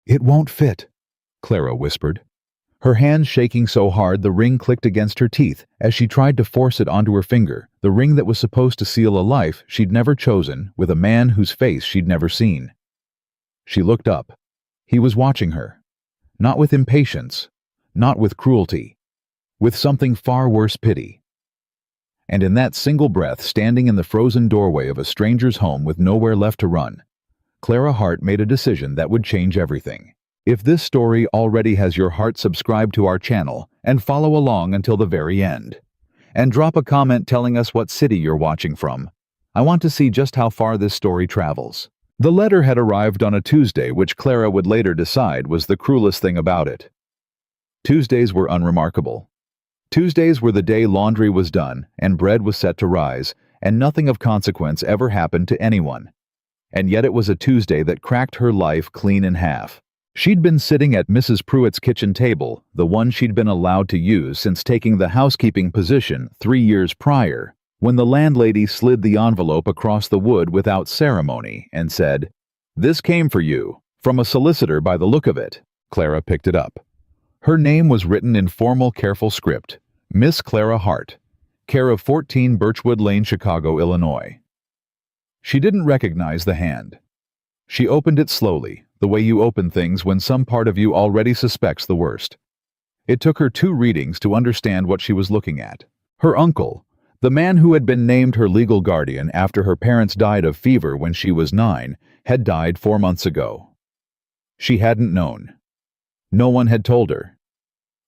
"It won't fit," Clara whispered. Her hand shaking so hard the ring clicked against her teeth as she tried to force it onto her finger, the ring that was supposed to seal a life she'd never chosen with a man whose face she'd never seen. She looked up. He was watching her. Not with impatience, not with cruelty, with something far worse, pity. And in that single breath, standing in the frozen doorway of a stranger's home with nowhere left to run, Clara Hart made a decision that would change everything. If this story already has your heart, subscribe to our channel and follow along until the very end. And drop a comment telling us what city you're watching from. I want to see just how far this story travels. The letter had arrived on a Tuesday, which Clara would later decide was the cruelest thing about it. Tuesdays were unremarkable. Tuesdays were the day laundry was done and bread was set to rise, and nothing of consequence ever happened to anyone. And yet it was a Tuesday that cracked her life clean in half. She'd been sitting at Mrs. Pruitt's kitchen table, the one she'd been allowed to use since taking the housekeeping position 3 years prior, when the landlady slid the envelope across the wood without ceremony and said, "This came for you, from a solicitor by the look of it." Clara picked it up. Her name was written in formal, careful script, Miss Clara Hart, care of 14 Birchwood Lane, Chicago, Illinois. She didn't recognize the hand. She opened it slowly, the way you open things when some part of you already suspects the worst. It took her 2 readings to understand what she was looking at. Her uncle, the man who had been named her legal guardian after her parents died of fever when she was 9, had died 4 months ago. She hadn't known. No one had told her.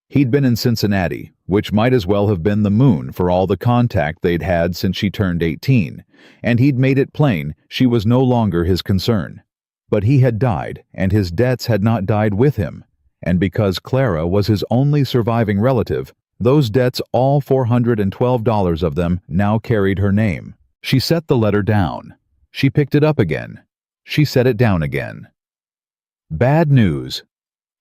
He'd been in Cincinnati, which might as well have been the moon for all the contact they'd had since she turned 18, and he'd made it plain she was no longer his concern. But he had died, and his debts had not died with him, and because Clara was his only surviving relative, those debts, all $412 of them, now carried her name. She set the letter down. She picked it up again. She set it down again. "Bad news?"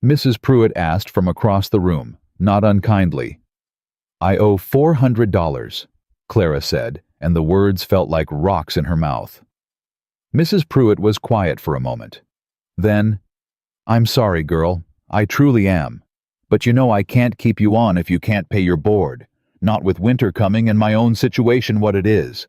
Mrs. Pruitt asked from across the room, not unkindly. "I owe $400, Clara said, and the words felt like rocks in her mouth. Mrs. Pruitt was quiet for a moment. Then, "I'm sorry, girl. I truly am. But you know I can't keep you on if you can't pay your board, not with winter coming and my own situation what it is."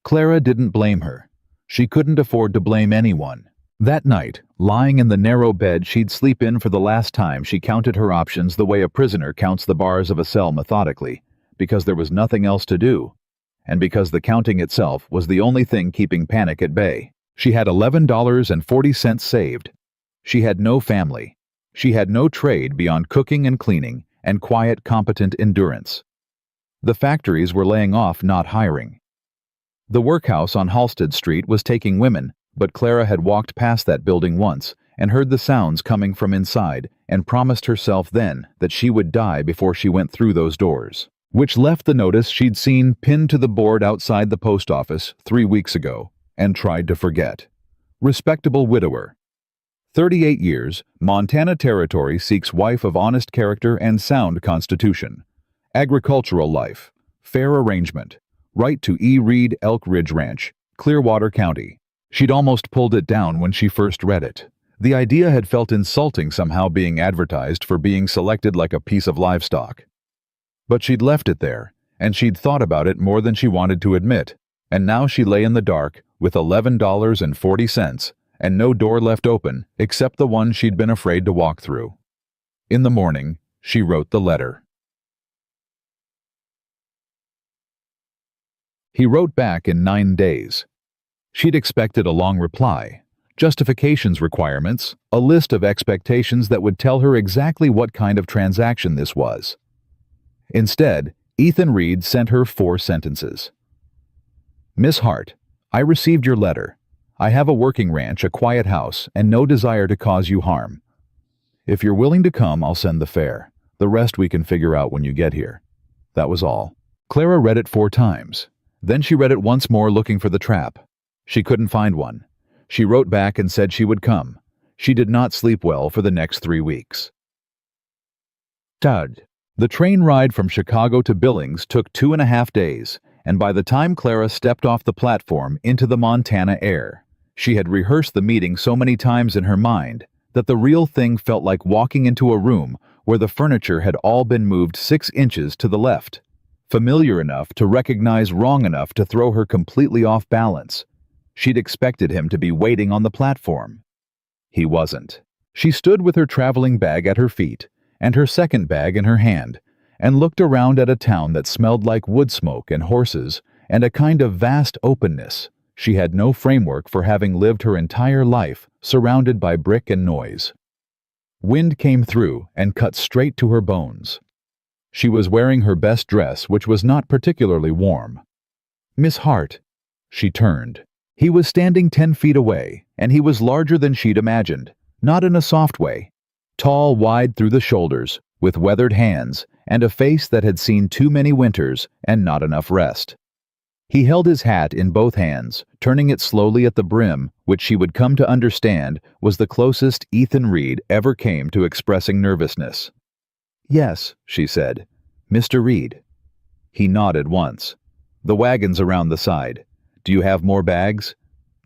Clara didn't blame her. She couldn't afford to blame anyone. That night, lying in the narrow bed she'd sleep in for the last time, she counted her options the way a prisoner counts the bars of a cell methodically, because there was nothing else to do, and because the counting itself was the only thing keeping panic at bay. She had $11.40 saved. She had no family. She had no trade beyond cooking and cleaning and quiet, competent endurance. The factories were laying off, not hiring. The workhouse on Halsted Street was taking women, but Clara had walked past that building once and heard the sounds coming from inside and promised herself then that she would die before she went through those doors, which left the notice she'd seen pinned to the board outside the post office 3 weeks ago, and tried to forget. Respectable widower. 38 years, Montana Territory seeks wife of honest character and sound constitution. Agricultural life. Fair arrangement. Right to E. Reed Elk Ridge Ranch, Clearwater County. She'd almost pulled it down when she first read it. The idea had felt insulting somehow, being advertised for being selected like a piece of livestock. But she'd left it there, and she'd thought about it more than she wanted to admit, and now she lay in the dark with $11.40 and no door left open except the one she'd been afraid to walk through. In the morning, she wrote the letter. He wrote back in 9 days. She'd expected a long reply, justifications requirements, a list of expectations that would tell her exactly what kind of transaction this was. Instead, Ethan Reed sent her 4 sentences. "Miss Hart, I received your letter. I have a working ranch, a quiet house, and no desire to cause you harm. If you're willing to come, I'll send the fare. The rest we can figure out when you get here." That was all. Clara read it 4 times. Then she read it once more, looking for the trap. She couldn't find one. She wrote back and said she would come. She did not sleep well for the next 3 weeks. Thud. The train ride from Chicago to Billings took 2.5 days, and by the time Clara stepped off the platform into the Montana air, she had rehearsed the meeting so many times in her mind that the real thing felt like walking into a room where the furniture had all been moved 6 inches to the left, familiar enough to recognize, wrong enough to throw her completely off balance. She'd expected him to be waiting on the platform. He wasn't. She stood with her traveling bag at her feet and her second bag in her hand, and looked around at a town that smelled like wood smoke and horses and a kind of vast openness she had no framework for, having lived her entire life surrounded by brick and noise. Wind came through and cut straight to her bones. She was wearing her best dress, which was not particularly warm. "Miss Hart." She turned. He was standing 10 feet away, and he was larger than she'd imagined, not in a soft way. Tall, wide through the shoulders, with weathered hands, and a face that had seen too many winters and not enough rest. He held his hat in both hands, turning it slowly at the brim, which she would come to understand was the closest Ethan Reed ever came to expressing nervousness. "Yes," she said. "Mr. Reed." He nodded once. "The wagon's around the side. Do you have more bags?"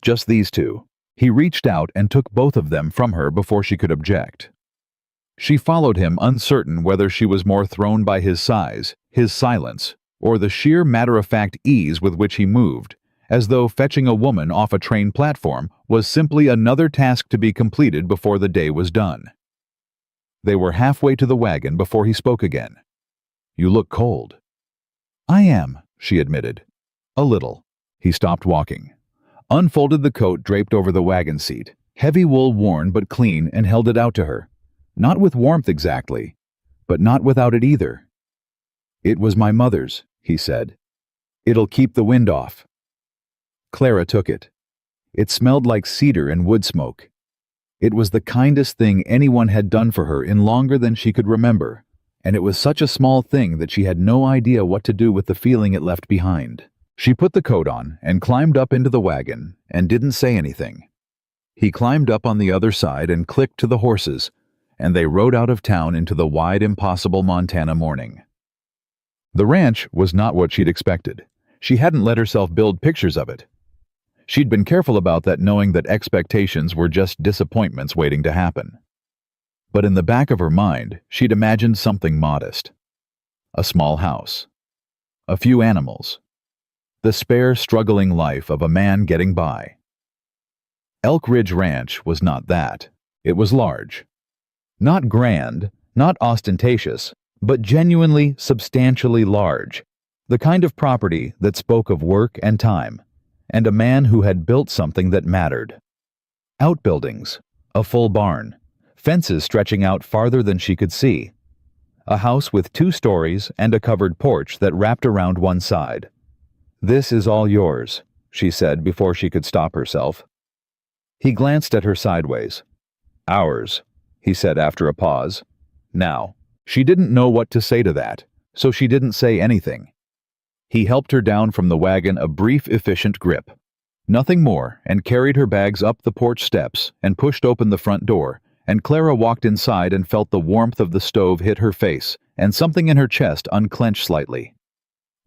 "Just these 2. He reached out and took both of them from her before she could object. She followed him, uncertain whether she was more thrown by his size, his silence, or the sheer matter-of-fact ease with which he moved, as though fetching a woman off a train platform was simply another task to be completed before the day was done. They were halfway to the wagon before he spoke again. "You look cold." "I am," she admitted. "A little." He stopped walking, unfolded the coat draped over the wagon seat, heavy wool, worn but clean, and held it out to her. Not with warmth exactly, but not without it either. "It was my mother's," he said. "It'll keep the wind off." Clara took it. It smelled like cedar and wood smoke. It was the kindest thing anyone had done for her in longer than she could remember, and it was such a small thing that she had no idea what to do with the feeling it left behind. She put the coat on and climbed up into the wagon and didn't say anything. He climbed up on the other side and clicked to the horses, and they rode out of town into the wide, impossible Montana morning. The ranch was not what she'd expected. She hadn't let herself build pictures of it. She'd been careful about that, knowing that expectations were just disappointments waiting to happen. But in the back of her mind, she'd imagined something modest. A small house. A few animals. The spare, struggling life of a man getting by. Elk Ridge Ranch was not that. It was large. Not grand, not ostentatious, but genuinely, substantially large. The kind of property that spoke of work and time, and a man who had built something that mattered. Outbuildings, a full barn, fences stretching out farther than she could see. A house with 2 stories and a covered porch that wrapped around one side. "This is all yours," she said before she could stop herself. He glanced at her sideways. "Ours," he said after a pause. Now, she didn't know what to say to that, so she didn't say anything. He helped her down from the wagon, a brief, efficient grip. Nothing more, and carried her bags up the porch steps and pushed open the front door, and Clara walked inside and felt the warmth of the stove hit her face, and something in her chest unclench slightly.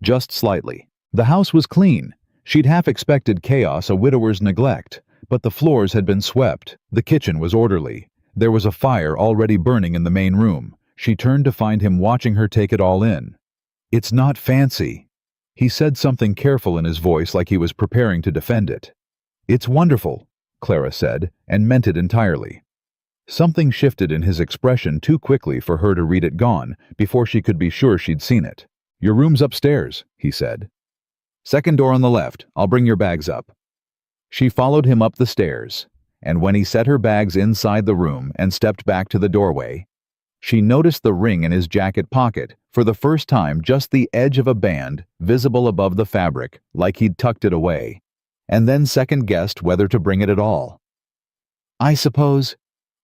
Just slightly. The house was clean. She'd half expected chaos, a widower's neglect, but the floors had been swept. The kitchen was orderly. There was a fire already burning in the main room. She turned to find him watching her take it all in. "It's not fancy." He said something careful in his voice, like he was preparing to defend it. "It's wonderful," Clara said, and meant it entirely. Something shifted in his expression too quickly for her to read it gone before she could be sure she'd seen it. "Your room's upstairs," he said. "Second door on the left. I'll bring your bags up." She followed him up the stairs, and when he set her bags inside the room and stepped back to the doorway, she noticed the ring in his jacket pocket, for the first time just the edge of a band visible above the fabric, like he'd tucked it away, and then second-guessed whether to bring it at all. "I suppose,"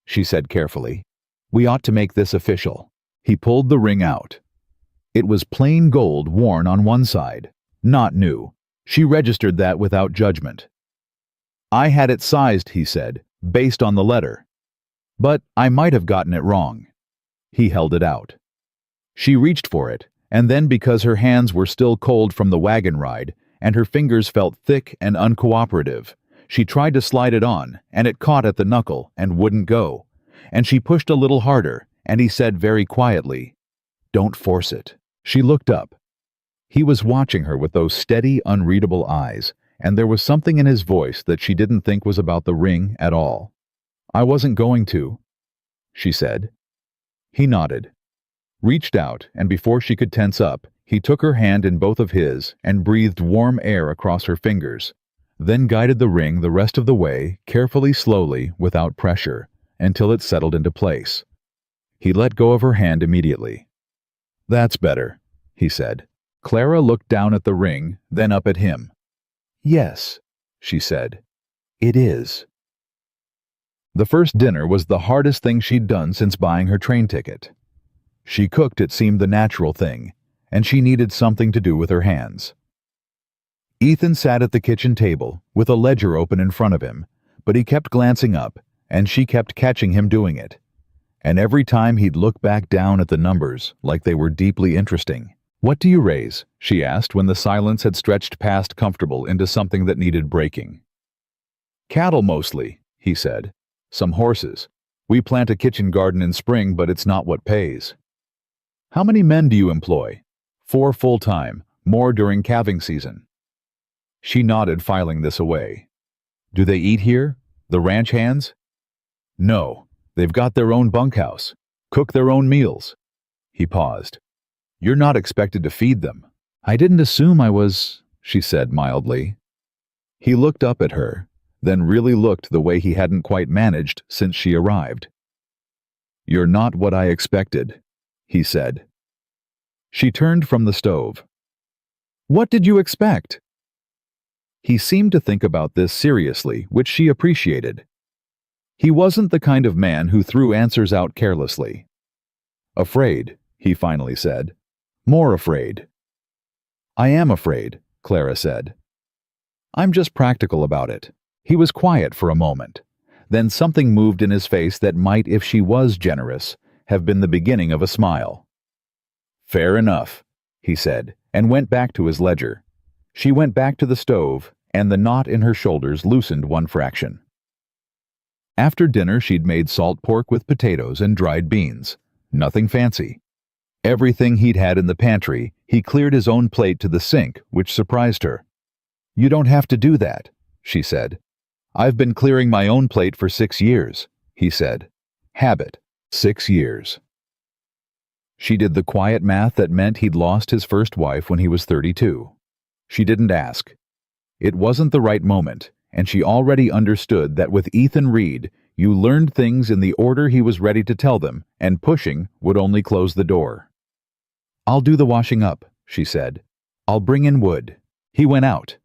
she said carefully, "we ought to make this official." He pulled the ring out. It was plain gold, worn on one side, not new. She registered that without judgment. "I had it sized," he said, "based on the letter. But I might have gotten it wrong." He held it out. She reached for it, and then, because her hands were still cold from the wagon ride, and her fingers felt thick and uncooperative, she tried to slide it on, and it caught at the knuckle and wouldn't go. and she pushed a little harder, and he said very quietly, "Don't force it." She looked up. He was watching her with those steady, unreadable eyes, and there was something in his voice that she didn't think was about the ring at all. "I wasn't going to," she said. He nodded, reached out, and before she could tense up, he took her hand in both of his and breathed warm air across her fingers, then guided the ring the rest of the way, carefully, slowly, without pressure, until it settled into place. He let go of her hand immediately. "That's better," he said. Clara looked down at the ring, then up at him. "Yes," she said. "It is." The first dinner was the hardest thing she'd done since buying her train ticket. She cooked, it seemed the natural thing, and she needed something to do with her hands. Ethan sat at the kitchen table, with a ledger open in front of him, but he kept glancing up, and she kept catching him doing it. And every time he'd look back down at the numbers, like they were deeply interesting. "What do you raise?" she asked when the silence had stretched past comfortable into something that needed breaking. "Cattle mostly," he said. "Some horses. We plant a kitchen garden in spring, but it's not what pays." "How many men do you employ?" "4 full-time, more during calving season." She nodded, filing this away. "Do they eat here? The ranch hands?" "No, they've got their own bunkhouse. Cook their own meals." He paused. "You're not expected to feed them." "I didn't assume I was," she said mildly. He looked up at her, then really looked the way he hadn't quite managed since she arrived. "You're not what I expected," he said. She turned from the stove. "What did you expect?" He seemed to think about this seriously, which she appreciated. He wasn't the kind of man who threw answers out carelessly. "Afraid," he finally said. "More afraid." "I am afraid," Clara said. "I'm just practical about it." He was quiet for a moment. Then something moved in his face that might, if she was generous, have been the beginning of a smile. "Fair enough," he said, and went back to his ledger. She went back to the stove, and the knot in her shoulders loosened one fraction. After dinner, she'd made salt pork with potatoes and dried beans. Nothing fancy. Everything he'd had in the pantry, he cleared his own plate to the sink, which surprised her. "You don't have to do that," she said. "I've been clearing my own plate for 6 years, he said. Habit. 6 years. She did the quiet math that meant he'd lost his first wife when he was 32. She didn't ask. It wasn't the right moment, and she already understood that with Ethan Reed, you learned things in the order he was ready to tell them, and pushing would only close the door. "I'll do the washing up," she said. "I'll bring in wood." He went out.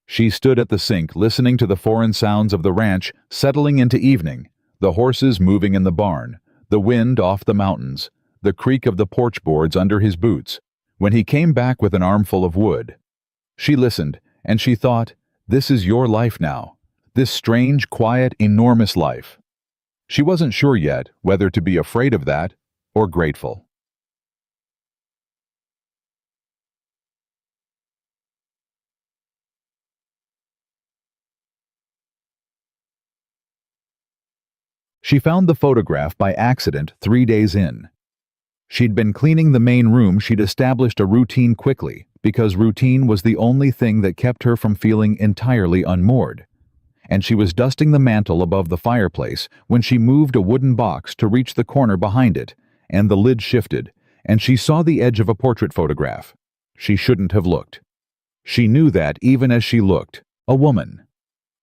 She stood at the sink, listening to the foreign sounds of the ranch settling into evening, the horses moving in the barn, the wind off the mountains, the creak of the porch boards under his boots, when he came back with an armful of wood. She listened, and she thought, this is your life now, this strange, quiet, enormous life. She wasn't sure yet whether to be afraid of that or grateful. She found the photograph by accident 3 days in. She'd been cleaning the main room. She'd established a routine quickly, because routine was the only thing that kept her from feeling entirely unmoored. And she was dusting the mantel above the fireplace when she moved a wooden box to reach the corner behind it, and the lid shifted, and she saw the edge of a portrait photograph. She shouldn't have looked. She knew that even as she looked, a woman.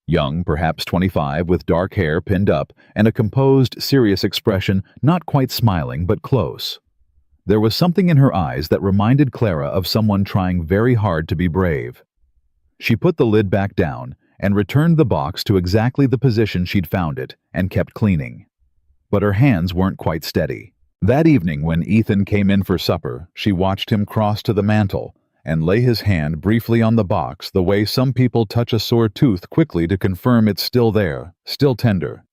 Young, perhaps 25, with dark hair pinned up, and a composed, serious expression, not quite smiling, but close. There was something in her eyes that reminded Clara of someone trying very hard to be brave. She put the lid back down and returned the box to exactly the position she'd found it and kept cleaning. But her hands weren't quite steady. That evening when Ethan came in for supper, she watched him cross to the mantel and lay his hand briefly on the box the way some people touch a sore tooth quickly to confirm it's still there, still tender.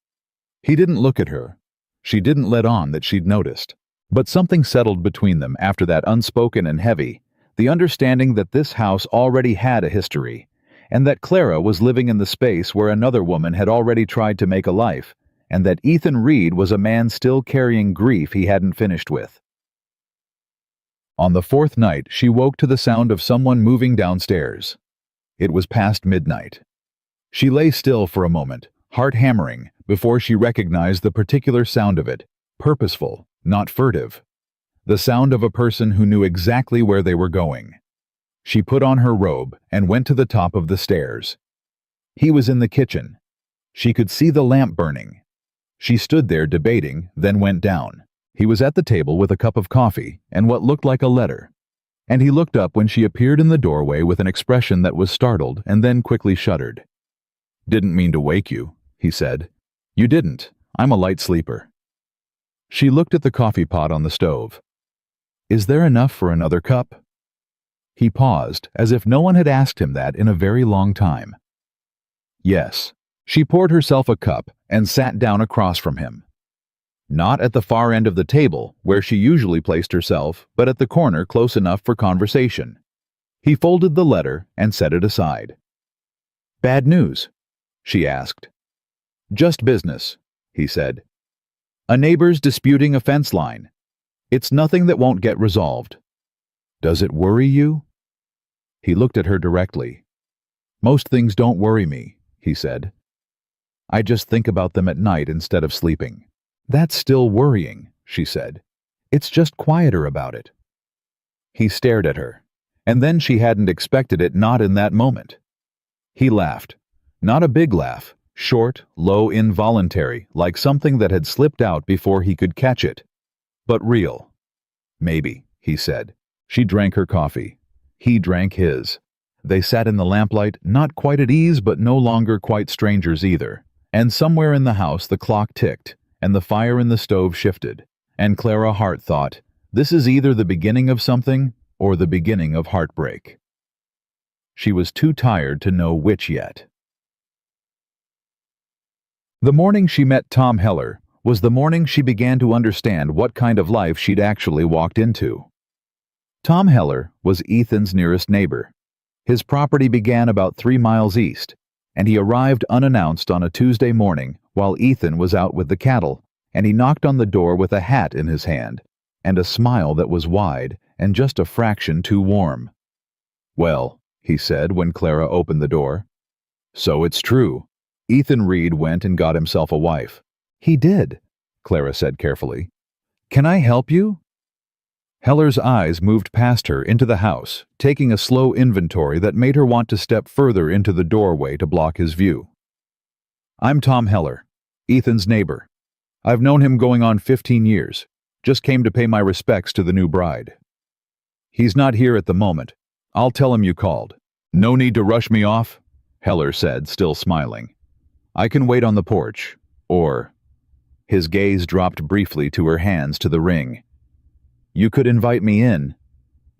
He didn't look at her. She didn't let on that she'd noticed. But something settled between them after that, unspoken and heavy, the understanding that this house already had a history, and that Clara was living in the space where another woman had already tried to make a life, and that Ethan Reed was a man still carrying grief he hadn't finished with. On the fourth night, she woke to the sound of someone moving downstairs. It was past midnight. She lay still for a moment, heart hammering, before she recognized the particular sound of it, purposeful, not furtive. The sound of a person who knew exactly where they were going. She put on her robe and went to the top of the stairs. He was in the kitchen. She could see the lamp burning. She stood there debating, then went down. He was at the table with a cup of coffee and what looked like a letter. And he looked up when she appeared in the doorway with an expression that was startled and then quickly shuddered. "Didn't mean to wake you," he said. "You didn't. I'm a light sleeper." She looked at the coffee pot on the stove. "Is there enough for another cup?" He paused, as if no one had asked him that in a very long time. Yes. She poured herself a cup and sat down across from him. Not at the far end of the table, where she usually placed herself, but at the corner close enough for conversation. He folded the letter and set it aside. "Bad news?" she asked. "Just business," he said. "A neighbor's disputing a fence line. It's nothing that won't get resolved. Does it worry you?" He looked at her directly. "Most things don't worry me," he said. "I just think about them at night instead of sleeping." "That's still worrying," she said. "It's just quieter about it." He stared at her, and then she hadn't expected it, not in that moment. He laughed. Not a big laugh, short, low, involuntary, like something that had slipped out before he could catch it. But real. "Maybe," he said. She drank her coffee. He drank his. They sat in the lamplight, not quite at ease, but no longer quite strangers either. And somewhere in the house the clock ticked, and the fire in the stove shifted. And Clara Hart thought, this is either the beginning of something or the beginning of heartbreak. She was too tired to know which yet. The morning she met Tom Heller was the morning she began to understand what kind of life she'd actually walked into. Tom Heller was Ethan's nearest neighbor. His property began about 3 miles east, and he arrived unannounced on a Tuesday morning while Ethan was out with the cattle, and he knocked on the door with a hat in his hand, and a smile that was wide and just a fraction too warm. "Well," he said when Clara opened the door. "So it's true. Ethan Reed went and got himself a wife." "He did," Clara said carefully. "Can I help you?" Heller's eyes moved past her into the house, taking a slow inventory that made her want to step further into the doorway to block his view. "I'm Tom Heller, Ethan's neighbor. I've known him going on 15 years. Just came to pay my respects to the new bride." "He's not here at the moment. I'll tell him you called." "No need to rush me off," Heller said, still smiling. "I can wait on the porch, or—" His gaze dropped briefly to her hands to the ring. "You could invite me in.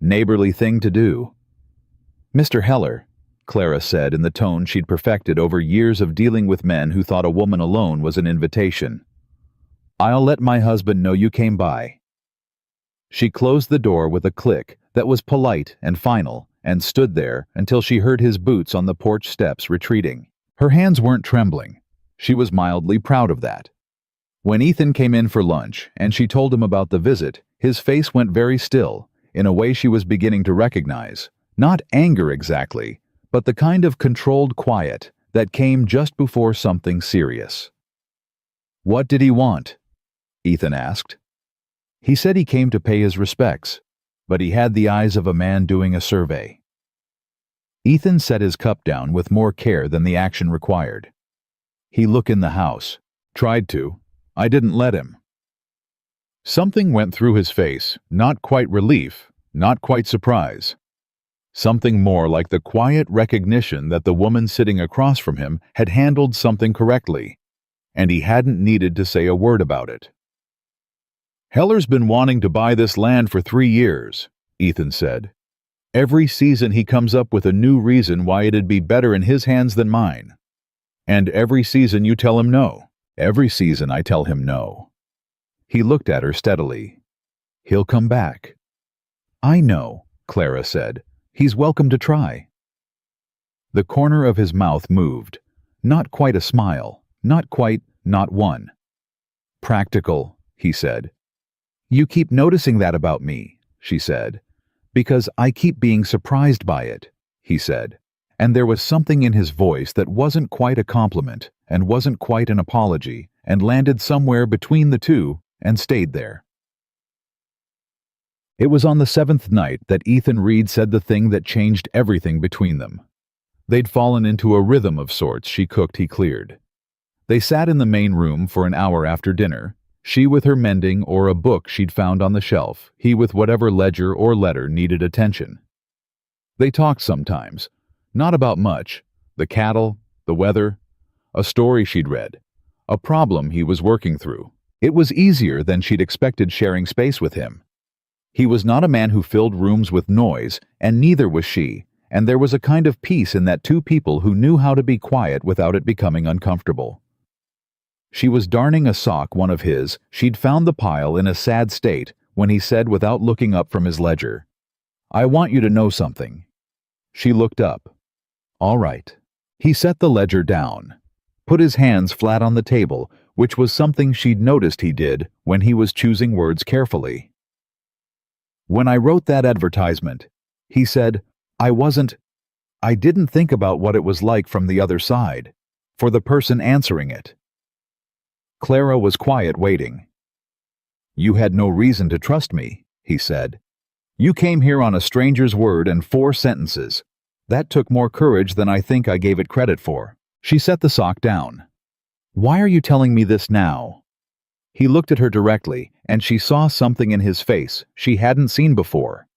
Neighborly thing to do." "Mr. Heller," Clara said in the tone she'd perfected over years of dealing with men who thought a woman alone was an invitation, "I'll let my husband know you came by." She closed the door with a click that was polite and final and stood there until she heard his boots on the porch steps retreating. Her hands weren't trembling. She was mildly proud of that. When Ethan came in for lunch and she told him about the visit, his face went very still, in a way she was beginning to recognize. Not anger exactly, but the kind of controlled quiet that came just before something serious. "What did he want?" Ethan asked. "He said he came to pay his respects, but he had the eyes of a man doing a survey." Ethan set his cup down with more care than the action required. "He look in the house. Tried to. I didn't let him." Something went through his face, not quite relief, not quite surprise. Something more like the quiet recognition that the woman sitting across from him had handled something correctly, and he hadn't needed to say a word about it. "Heller's been wanting to buy this land for 3 years, Ethan said. "Every season he comes up with a new reason why it'd be better in his hands than mine. And every season you tell him no. Every season I tell him no." He looked at her steadily. "He'll come back." "I know," Clara said. "He's welcome to try." The corner of his mouth moved. Not quite a smile. Not quite, not one. Practical, he said. You keep noticing that about me, she said. Because I keep being surprised by it, he said. And there was something in his voice that wasn't quite a compliment and wasn't quite an apology and landed somewhere between the two and stayed there. It was on the 7th night that Ethan Reed said the thing that changed everything between them. They'd fallen into a rhythm of sorts. She cooked, he cleared. They sat in the main room for an hour after dinner, she with her mending or a book she'd found on the shelf, he with whatever ledger or letter needed attention. They talked sometimes, not about much, the cattle, the weather, a story she'd read, a problem he was working through. It was easier than she'd expected sharing space with him. He was not a man who filled rooms with noise, and neither was she, and there was a kind of peace in that two people who knew how to be quiet without it becoming uncomfortable. She was darning a sock, one of his. She'd found the pile in a sad state when he said without looking up from his ledger, "I want you to know something." She looked up. "All right." He set the ledger down, put his hands flat on the table, which was something she'd noticed he did when he was choosing words carefully. "When I wrote that advertisement," he said, I didn't think about what it was like from the other side, for the person answering it." Clara was quiet, waiting. "You had no reason to trust me," he said. "You came here on a stranger's word and 4 sentences. That took more courage than I think I gave it credit for." She set the sock down. "Why are you telling me this now?" He looked at her directly, and she saw something in his face she hadn't seen before.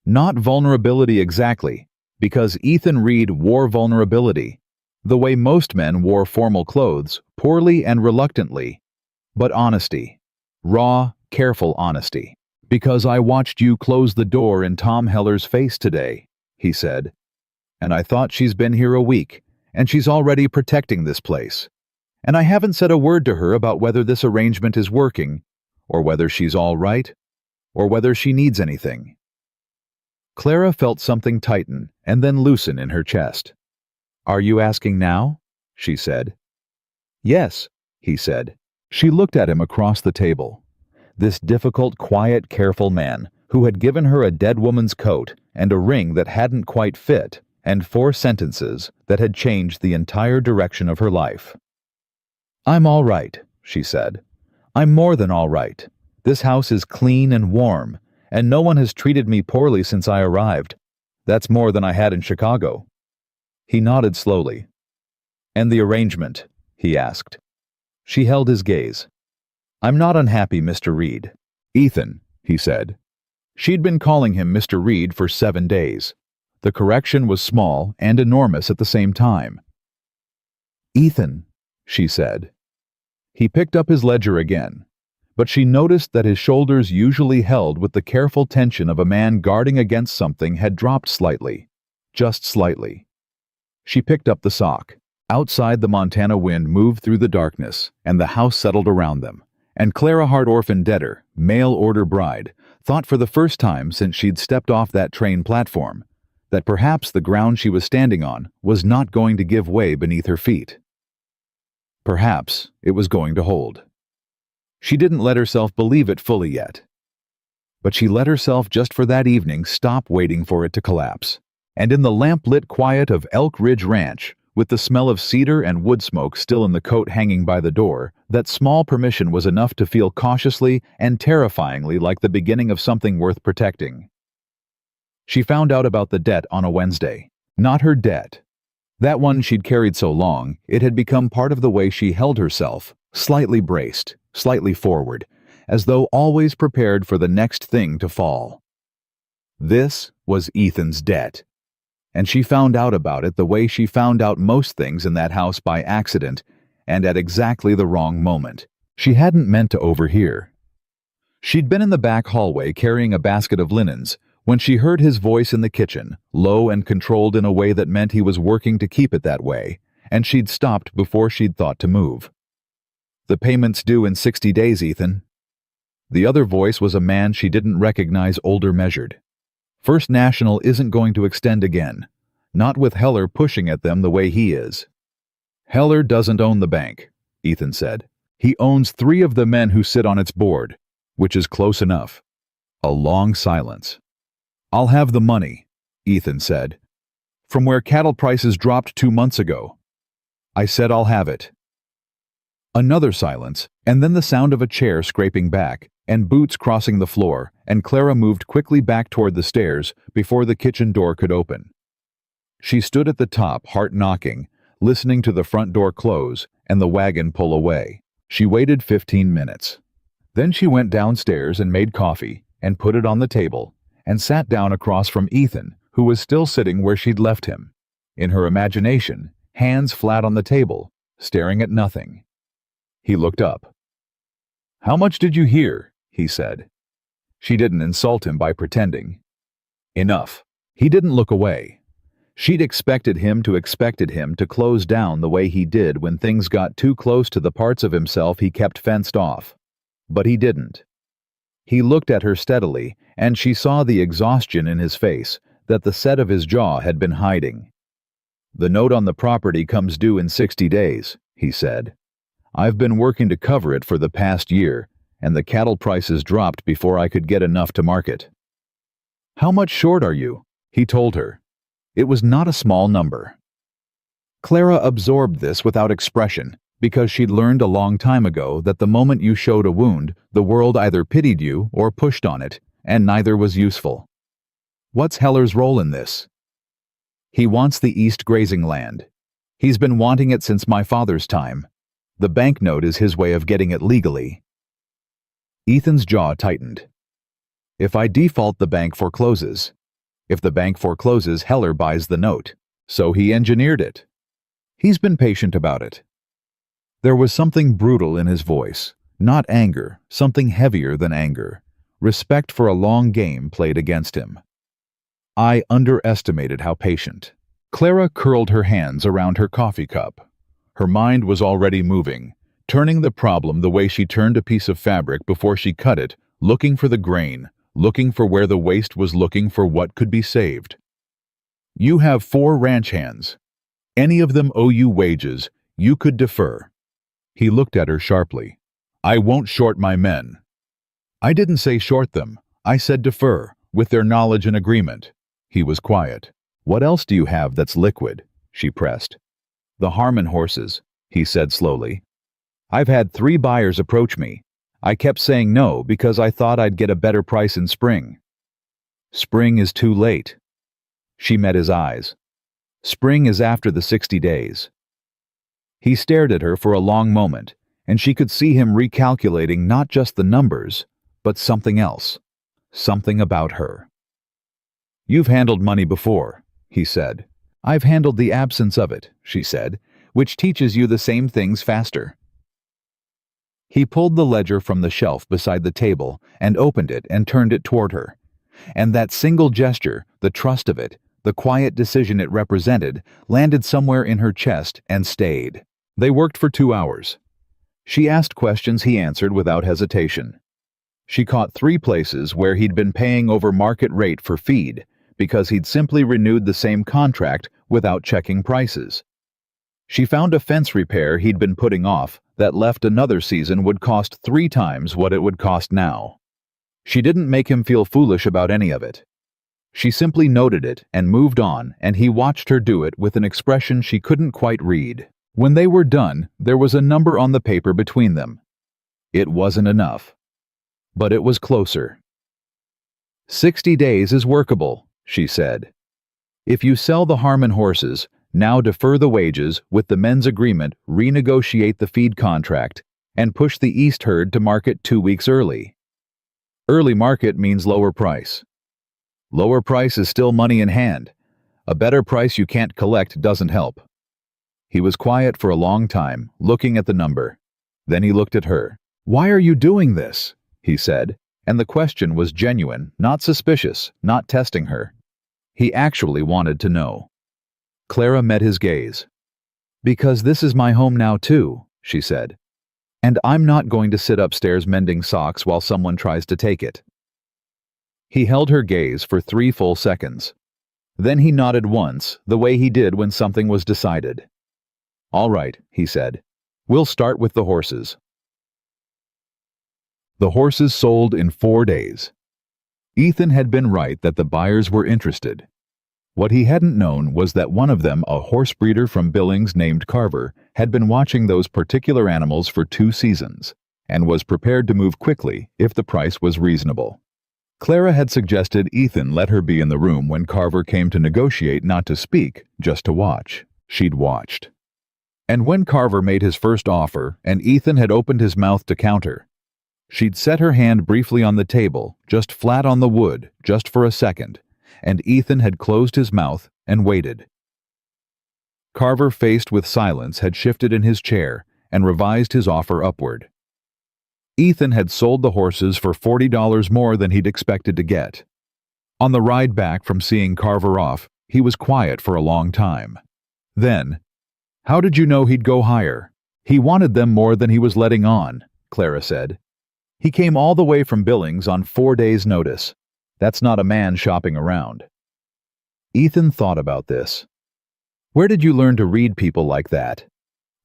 Not vulnerability exactly, because Ethan Reed wore vulnerability, the way most men wore formal clothes, poorly and reluctantly, but honesty. Raw, careful honesty. "Because I watched you close the door in Tom Heller's face today," he said. "And I thought she's been here a week, and she's already protecting this place. And I haven't said a word to her about whether this arrangement is working, or whether she's all right, or whether she needs anything." Clara felt something tighten and then loosen in her chest. "Are you asking now?" she said. "Yes," he said. She looked at him across the table. This difficult, quiet, careful man who had given her a dead woman's coat and a ring that hadn't quite fit and 4 sentences that had changed the entire direction of her life. "I'm all right," she said. "I'm more than all right. This house is clean and warm, and no one has treated me poorly since I arrived. That's more than I had in Chicago." He nodded slowly. "And the arrangement?" he asked. She held his gaze. "I'm not unhappy, Mr. Reed." "Ethan," he said. She'd been calling him Mr. Reed for 7 days. The correction was small and enormous at the same time. "Ethan," she said. He picked up his ledger again, but she noticed that his shoulders, usually held with the careful tension of a man guarding against something, had dropped slightly, just slightly. She picked up the sock. Outside, the Montana wind moved through the darkness, and the house settled around them. And Clara Hart, orphan debtor, mail-order bride, thought for the first time since she'd stepped off that train platform that perhaps the ground she was standing on was not going to give way beneath her feet. Perhaps it was going to hold. She didn't let herself believe it fully yet. But she let herself, just for that evening, stop waiting for it to collapse. And in the lamp-lit quiet of Elk Ridge Ranch, with the smell of cedar and wood smoke still in the coat hanging by the door, that small permission was enough to feel cautiously and terrifyingly like the beginning of something worth protecting. She found out about the debt on a Wednesday. Not her debt. That one she'd carried so long, it had become part of the way she held herself, slightly braced, slightly forward, as though always prepared for the next thing to fall. This was Ethan's debt. And she found out about it the way she found out most things in that house, by accident, and at exactly the wrong moment. She hadn't meant to overhear. She'd been in the back hallway carrying a basket of linens when she heard his voice in the kitchen, low and controlled in a way that meant he was working to keep it that way, and she'd stopped before she'd thought to move. "The payment's due in 60 days, Ethan." The other voice was a man she didn't recognize, older, measured. "First National isn't going to extend again, not with Heller pushing at them the way he is." "Heller doesn't own the bank," Ethan said. He owns 3 of the men who sit on its board, which is close enough. A long silence. I'll have the money, Ethan said. From where cattle prices dropped 2 months ago. I said I'll have it. Another silence, and then the sound of a chair scraping back, and boots crossing the floor, and Clara moved quickly back toward the stairs before the kitchen door could open. She stood at the top, heart knocking, listening to the front door close and the wagon pull away. She waited 15 minutes. Then she went downstairs and made coffee, and put it on the table, and sat down across from Ethan, who was still sitting where she'd left him. In her imagination, hands flat on the table, staring at nothing. He looked up. "How much did you hear?" he said. She didn't insult him by pretending. Enough. He didn't look away. She'd expected him to close down the way he did when things got too close to the parts of himself he kept fenced off. But he didn't. He looked at her steadily, and she saw the exhaustion in his face that the set of his jaw had been hiding. "The note on the property comes due in 60 days, he said. "I've been working to cover it for the past year, and the cattle prices dropped before I could get enough to market." "How much short are you?" he told her. It was not a small number. Clara absorbed this without expression, because she'd learned a long time ago that the moment you showed a wound, the world either pitied you or pushed on it, and neither was useful. "What's Heller's role in this?" "He wants the East grazing land. He's been wanting it since my father's time. The banknote is his way of getting it legally." Ethan's jaw tightened. "If I default, the bank forecloses. If the bank forecloses, Heller buys the note. So he engineered it. He's been patient about it." There was something brutal in his voice, not anger, something heavier than anger, respect for a long game played against him. "I underestimated how patient." Clara curled her hands around her coffee cup. Her mind was already moving, turning the problem the way she turned a piece of fabric before she cut it, looking for the grain, looking for where the waste was, looking for what could be saved. "You have 4 ranch hands. Any of them owe you wages. You could defer." He looked at her sharply. "I won't short my men." "I didn't say short them. I said defer, with their knowledge and agreement." He was quiet. "What else do you have that's liquid?" she pressed. "The Harmon horses," he said slowly. "I've had 3 buyers approach me. I kept saying no because I thought I'd get a better price in spring." "Spring is too late." She met his eyes. "Spring is after the 60 days." He stared at her for a long moment, and she could see him recalculating not just the numbers, but something else, something about her. "You've handled money before," he said. "I've handled the absence of it," she said, "which teaches you the same things faster." He pulled the ledger from the shelf beside the table and opened it and turned it toward her. And that single gesture, the trust of it, the quiet decision it represented, landed somewhere in her chest and stayed. They worked for 2 hours. She asked questions he answered without hesitation. She caught 3 places where he'd been paying over market rate for feed because he'd simply renewed the same contract without checking prices. She found a fence repair he'd been putting off that left another season would cost 3 times what it would cost now. She didn't make him feel foolish about any of it. She simply noted it and moved on, and he watched her do it with an expression she couldn't quite read. When they were done, there was a number on the paper between them. It wasn't enough. But it was closer. 60 days is workable, she said. If you sell the Harmon horses, now defer the wages, with the men's agreement, renegotiate the feed contract, and push the East herd to market 2 weeks early. Early market means lower price. Lower price is still money in hand. A better price you can't collect doesn't help. He was quiet for a long time, looking at the number. Then he looked at her. "Why are you doing this?" he said, and the question was genuine, not suspicious, not testing her. He actually wanted to know. Clara met his gaze. "Because this is my home now too," she said. "And I'm not going to sit upstairs mending socks while someone tries to take it." He held her gaze for 3 full seconds. Then he nodded once, the way he did when something was decided. "All right," he said. "We'll start with the horses." The horses sold in 4 days. Ethan had been right that the buyers were interested. What he hadn't known was that one of them, a horse breeder from Billings named Carver, had been watching those particular animals for 2 seasons, and was prepared to move quickly if the price was reasonable. Clara had suggested Ethan let her be in the room when Carver came to negotiate, not to speak, just to watch. She'd watched. And when Carver made his first offer and Ethan had opened his mouth to counter, she'd set her hand briefly on the table, just flat on the wood, just for a second, and Ethan had closed his mouth and waited. Carver, faced with silence, had shifted in his chair and revised his offer upward. Ethan had sold the horses for $40 more than he'd expected to get. On the ride back from seeing Carver off, he was quiet for a long time. Then, "How did you know he'd go higher?" "He wanted them more than he was letting on," Clara said. "He came all the way from Billings on 4 days' notice. That's not a man shopping around." Ethan thought about this. "Where did you learn to read people like that?"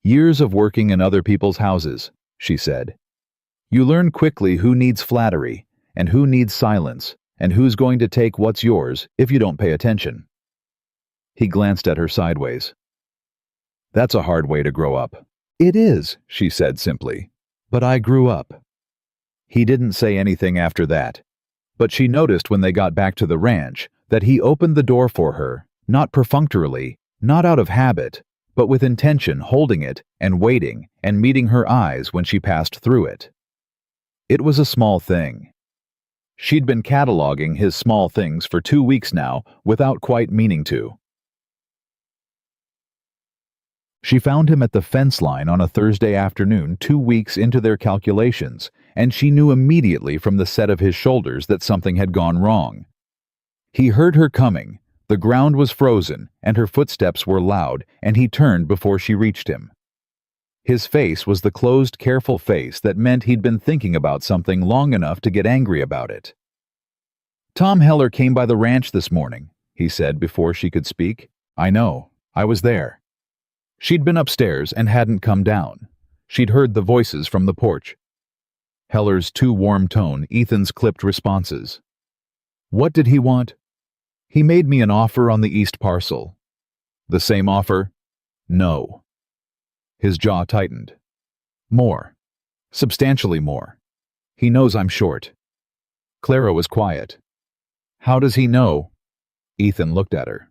"Years of working in other people's houses," she said. "You learn quickly who needs flattery, and who needs silence, and who's going to take what's yours if you don't pay attention." He glanced at her sideways. "That's a hard way to grow up." "It is," she said simply. "But I grew up." He didn't say anything after that, but she noticed when they got back to the ranch that he opened the door for her, not perfunctorily, not out of habit, but with intention, holding it and waiting and meeting her eyes when she passed through it. It was a small thing. She'd been cataloging his small things for 2 weeks now without quite meaning to. She found him at the fence line on a Thursday afternoon 2 weeks into their calculations, and she knew immediately from the set of his shoulders that something had gone wrong. He heard her coming, the ground was frozen, and her footsteps were loud, and he turned before she reached him. His face was the closed, careful face that meant he'd been thinking about something long enough to get angry about it. "Tom Heller came by the ranch this morning," he said before she could speak. "I know. I was there." She'd been upstairs and hadn't come down. She'd heard the voices from the porch. Heller's too warm tone, Ethan's clipped responses. "What did he want?" "He made me an offer on the east parcel." "The same offer?" "No." His jaw tightened. "More. Substantially more. He knows I'm short." Clara was quiet. "How does he know?" Ethan looked at her.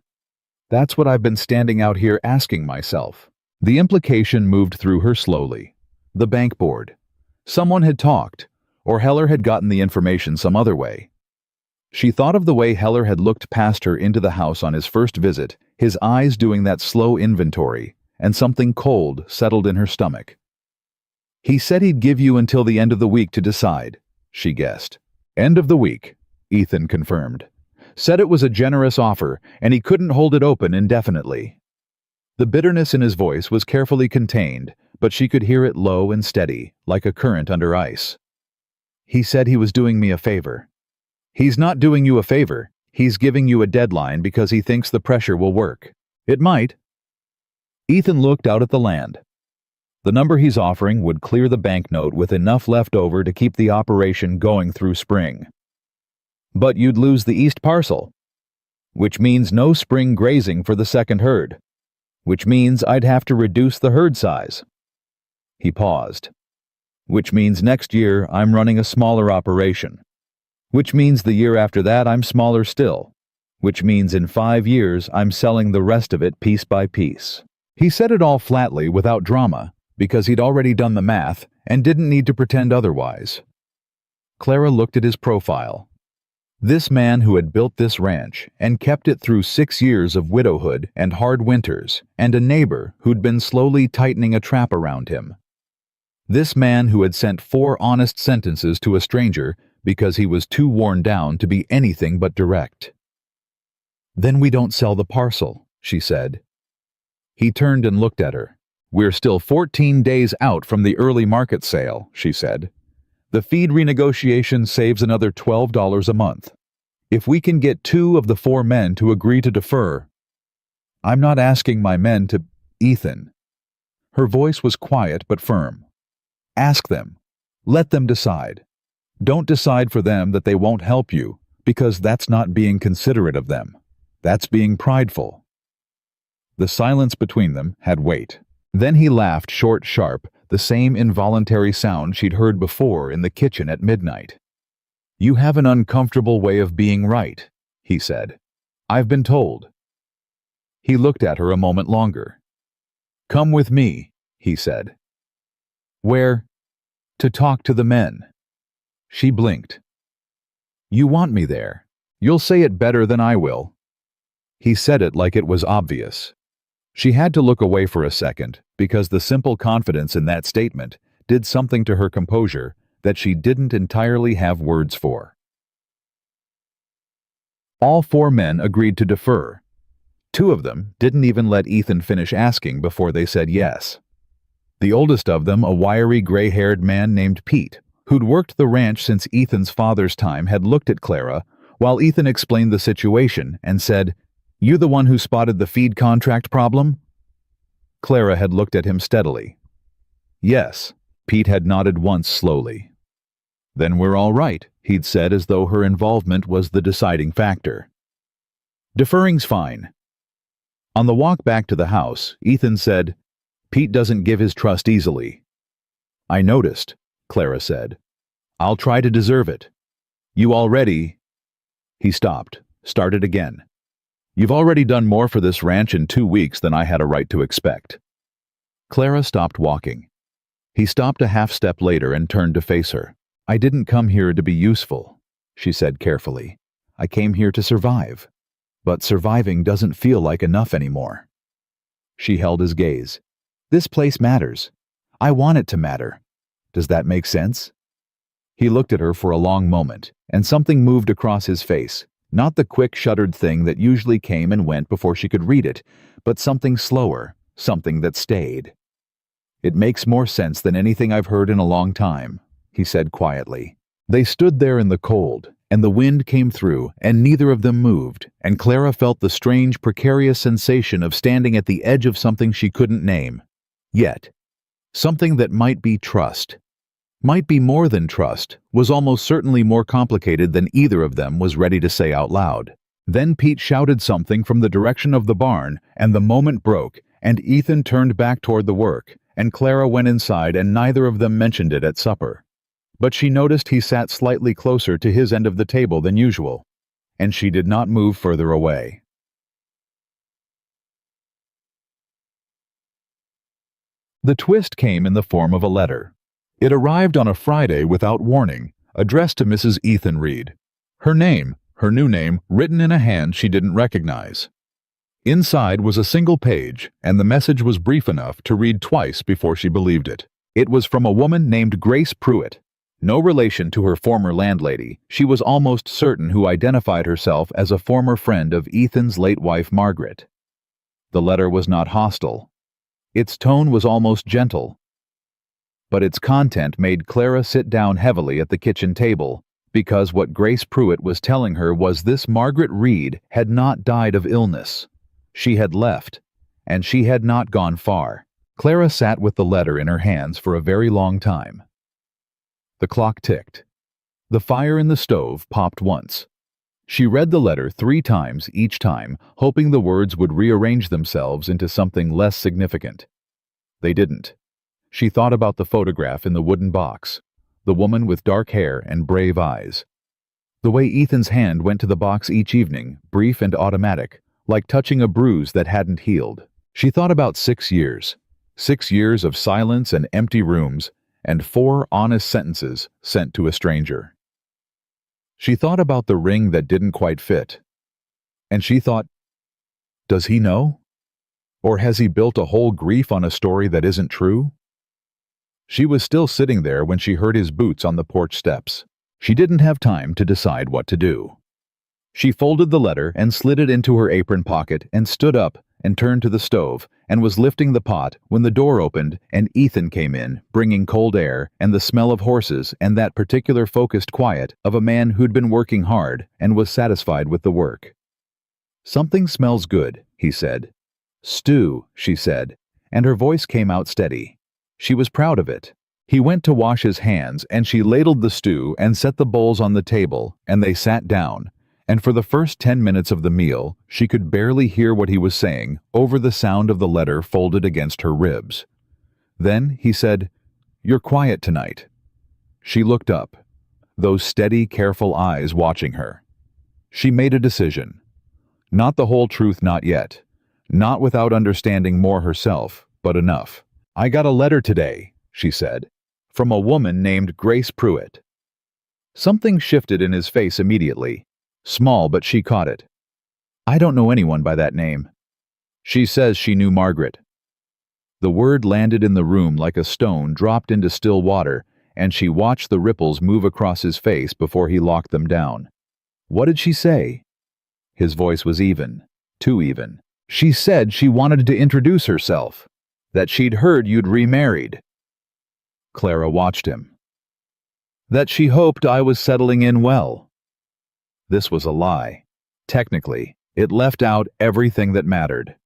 "That's what I've been standing out here asking myself." The implication moved through her slowly. The bank board. Someone had talked, or Heller had gotten the information some other way. She thought of the way Heller had looked past her into the house on his first visit, his eyes doing that slow inventory, and something cold settled in her stomach. "He said he'd give you until the end of the week to decide," she guessed. "End of the week," Ethan confirmed. "Said it was a generous offer, and he couldn't hold it open indefinitely." The bitterness in his voice was carefully contained, but she could hear it low and steady, like a current under ice. "He said he was doing me a favor." "He's not doing you a favor. He's giving you a deadline because he thinks the pressure will work." "It might." Ethan looked out at the land. The number he's offering would clear the banknote with enough left over to keep the operation going through spring. "But you'd lose the east parcel." "Which means no spring grazing for the second herd." "Which means I'd have to reduce the herd size." He paused. "Which means next year I'm running a smaller operation. Which means the year after that I'm smaller still. Which means in 5 years I'm selling the rest of it piece by piece." He said it all flatly, without drama, because he'd already done the math and didn't need to pretend otherwise. Clara looked at his profile. This man who had built this ranch and kept it through 6 years of widowhood and hard winters, and a neighbor who'd been slowly tightening a trap around him. This man who had sent 4 honest sentences to a stranger because he was too worn down to be anything but direct. "Then we don't sell the parcel," she said. He turned and looked at her. "We're still 14 days out from the early market sale," she said. "The feed renegotiation saves another $12 a month. If we can get 2 of the 4 men to agree to defer—" "I'm not asking my men to—" "Ethan." Her voice was quiet but firm. "Ask them. Let them decide. Don't decide for them that they won't help you, because that's not being considerate of them. That's being prideful." The silence between them had weight. Then he laughed short, sharp, the same involuntary sound she'd heard before in the kitchen at midnight. "You have an uncomfortable way of being right," he said. "I've been told." He looked at her a moment longer. "Come with me," he said. "Where?" "To talk to the men." She blinked. "You want me there. You'll say it better than I will." He said it like it was obvious. She had to look away for a second, because the simple confidence in that statement did something to her composure that she didn't entirely have words for. All four men agreed to defer. Two of them didn't even let Ethan finish asking before they said yes. The oldest of them, a wiry, gray-haired man named Pete, who'd worked the ranch since Ethan's father's time, had looked at Clara while Ethan explained the situation and said, "You the one who spotted the feed contract problem?" Clara had looked at him steadily. "Yes." Pete had nodded once slowly. "Then we're all right," he'd said, as though her involvement was the deciding factor. "Deferring's fine." On the walk back to the house, Ethan said, "Pete doesn't give his trust easily." "I noticed," Clara said. "I'll try to deserve it." "You already—" He stopped, started again. "You've already done more for this ranch in 2 weeks than I had a right to expect." Clara stopped walking. He stopped a half step later and turned to face her. "I didn't come here to be useful," she said carefully. "I came here to survive. But surviving doesn't feel like enough anymore." She held his gaze. "This place matters. I want it to matter. Does that make sense?" He looked at her for a long moment, and something moved across his face. Not the quick shuttered thing that usually came and went before she could read it, but something slower, something that stayed. "It makes more sense than anything I've heard in a long time," he said quietly. They stood there in the cold, and the wind came through, and neither of them moved, and Clara felt the strange, precarious sensation of standing at the edge of something she couldn't name. Yet, something that might be trust. Might be more than trust, was almost certainly more complicated than either of them was ready to say out loud. Then Pete shouted something from the direction of the barn, and the moment broke, and Ethan turned back toward the work, and Clara went inside, and neither of them mentioned it at supper. But she noticed he sat slightly closer to his end of the table than usual, and she did not move further away. The twist came in the form of a letter. It arrived on a Friday without warning, addressed to Mrs. Ethan Reed. Her name, her new name, written in a hand she didn't recognize. Inside was a single page, and the message was brief enough to read twice before she believed it. It was from a woman named Grace Pruitt. No relation to her former landlady, she was almost certain, who identified herself as a former friend of Ethan's late wife Margaret. The letter was not hostile. Its tone was almost gentle. But its content made Clara sit down heavily at the kitchen table, because what Grace Pruitt was telling her was this: Margaret Reed had not died of illness. She had left, and she had not gone far. Clara sat with the letter in her hands for a very long time. The clock ticked. The fire in the stove popped once. She read the letter 3 times each time, hoping the words would rearrange themselves into something less significant. They didn't. She thought about the photograph in the wooden box, the woman with dark hair and brave eyes. The way Ethan's hand went to the box each evening, brief and automatic, like touching a bruise that hadn't healed. She thought about 6 years. 6 years of silence and empty rooms, and 4 honest sentences sent to a stranger. She thought about the ring that didn't quite fit. And she thought, does he know? Or has he built a whole grief on a story that isn't true? She was still sitting there when she heard his boots on the porch steps. She didn't have time to decide what to do. She folded the letter and slid it into her apron pocket and stood up and turned to the stove and was lifting the pot when the door opened and Ethan came in, bringing cold air and the smell of horses and that particular focused quiet of a man who'd been working hard and was satisfied with the work. "Something smells good," he said. "Stew," she said, and her voice came out steady. She was proud of it. He went to wash his hands, and she ladled the stew and set the bowls on the table, and they sat down, and for the first 10 minutes of the meal, she could barely hear what he was saying over the sound of the letter folded against her ribs. Then he said, "You're quiet tonight." She looked up, those steady, careful eyes watching her. She made a decision. Not the whole truth, not yet. Not without understanding more herself, but enough. "I got a letter today," she said, "from a woman named Grace Pruitt." Something shifted in his face immediately. Small, but she caught it. "I don't know anyone by that name." "She says she knew Margaret." The word landed in the room like a stone dropped into still water, and she watched the ripples move across his face before he locked them down. "What did she say?" His voice was even, too even. "She said she wanted to introduce herself, that she'd heard you'd remarried." Clara watched him. "That she hoped I was settling in well." This was a lie. Technically, it left out everything that mattered.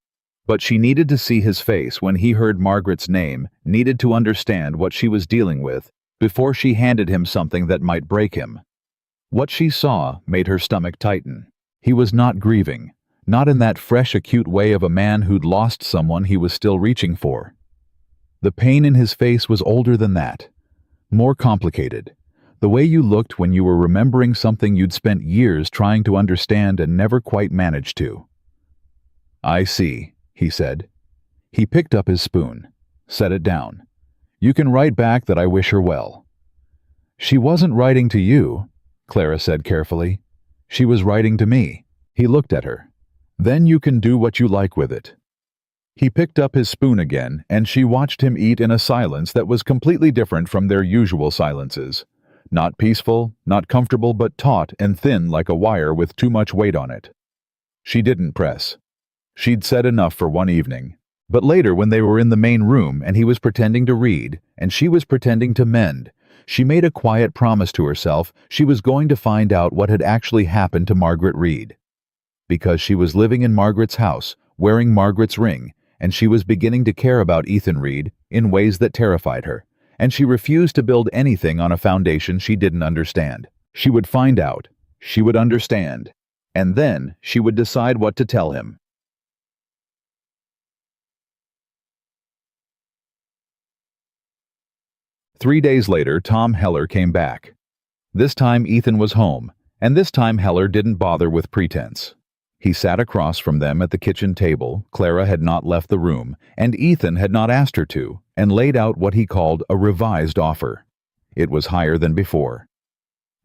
But she needed to see his face when he heard Margaret's name, needed to understand what she was dealing with, before she handed him something that might break him. What she saw made her stomach tighten. He was not grieving, not in that fresh, acute way of a man who'd lost someone he was still reaching for. The pain in his face was older than that, more complicated. The way you looked when you were remembering something you'd spent years trying to understand and never quite managed to. "I see," he said. He picked up his spoon, set it down. "You can write back that I wish her well." "She wasn't writing to you," Clara said carefully. "She was writing to me." He looked at her. "Then you can do what you like with it." He picked up his spoon again, and she watched him eat in a silence that was completely different from their usual silences. Not peaceful, not comfortable, but taut and thin like a wire with too much weight on it. She didn't press. She'd said enough for one evening. But later, when they were in the main room and he was pretending to read, and she was pretending to mend, she made a quiet promise to herself she was going to find out what had actually happened to Margaret Reed. Because she was living in Margaret's house, wearing Margaret's ring, and she was beginning to care about Ethan Reed in ways that terrified her, and she refused to build anything on a foundation she didn't understand. She would find out, she would understand, and then she would decide what to tell him. Three days later, Tom Heller came back. This time Ethan was home, and this time Heller didn't bother with pretense. He sat across from them at the kitchen table. Clara had not left the room, and Ethan had not asked her to, and laid out what he called a revised offer. It was higher than before.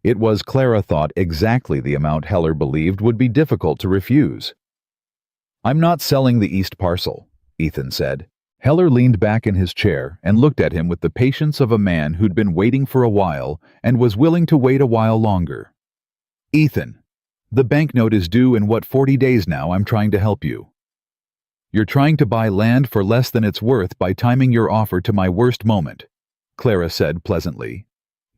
It was, Clara thought, exactly the amount Heller believed would be difficult to refuse. "I'm not selling the East parcel," Ethan said. Heller leaned back in his chair and looked at him with the patience of a man who'd been waiting for a while and was willing to wait a while longer. "Ethan, the banknote is due in 40 days now. I'm trying to help you. You're trying to buy land for less than it's worth by timing your offer to my worst moment," Clara said pleasantly.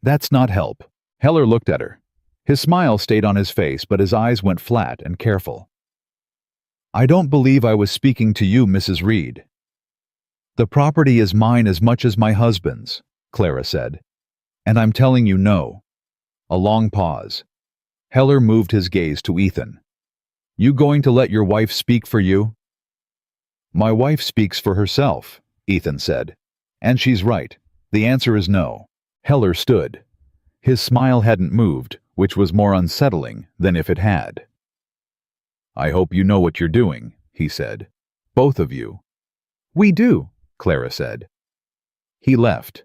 "That's not help." Heller looked at her. His smile stayed on his face, but his eyes went flat and careful. "I don't believe I was speaking to you, Mrs. Reed." "The property is mine as much as my husband's," Clara said. "And I'm telling you no." A long pause. Heller moved his gaze to Ethan. "You going to let your wife speak for you?" "My wife speaks for herself," Ethan said. "And she's right. The answer is no." Heller stood. His smile hadn't moved, which was more unsettling than if it had. "I hope you know what you're doing," he said. "Both of you." "We do," Clara said. He left.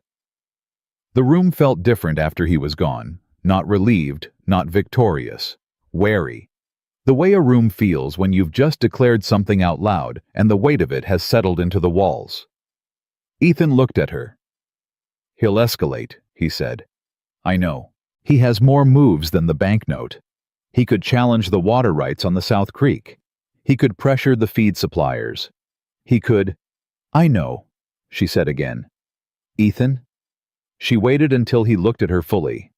The room felt different after he was gone. Not relieved, not victorious. Wary. The way a room feels when you've just declared something out loud and the weight of it has settled into the walls. Ethan looked at her. "He'll escalate," he said. "I know. He has more moves than the banknote. He could challenge the water rights on the South Creek. He could pressure the feed suppliers. He could—" "I know," she said again. "Ethan?" She waited until he looked at her fully.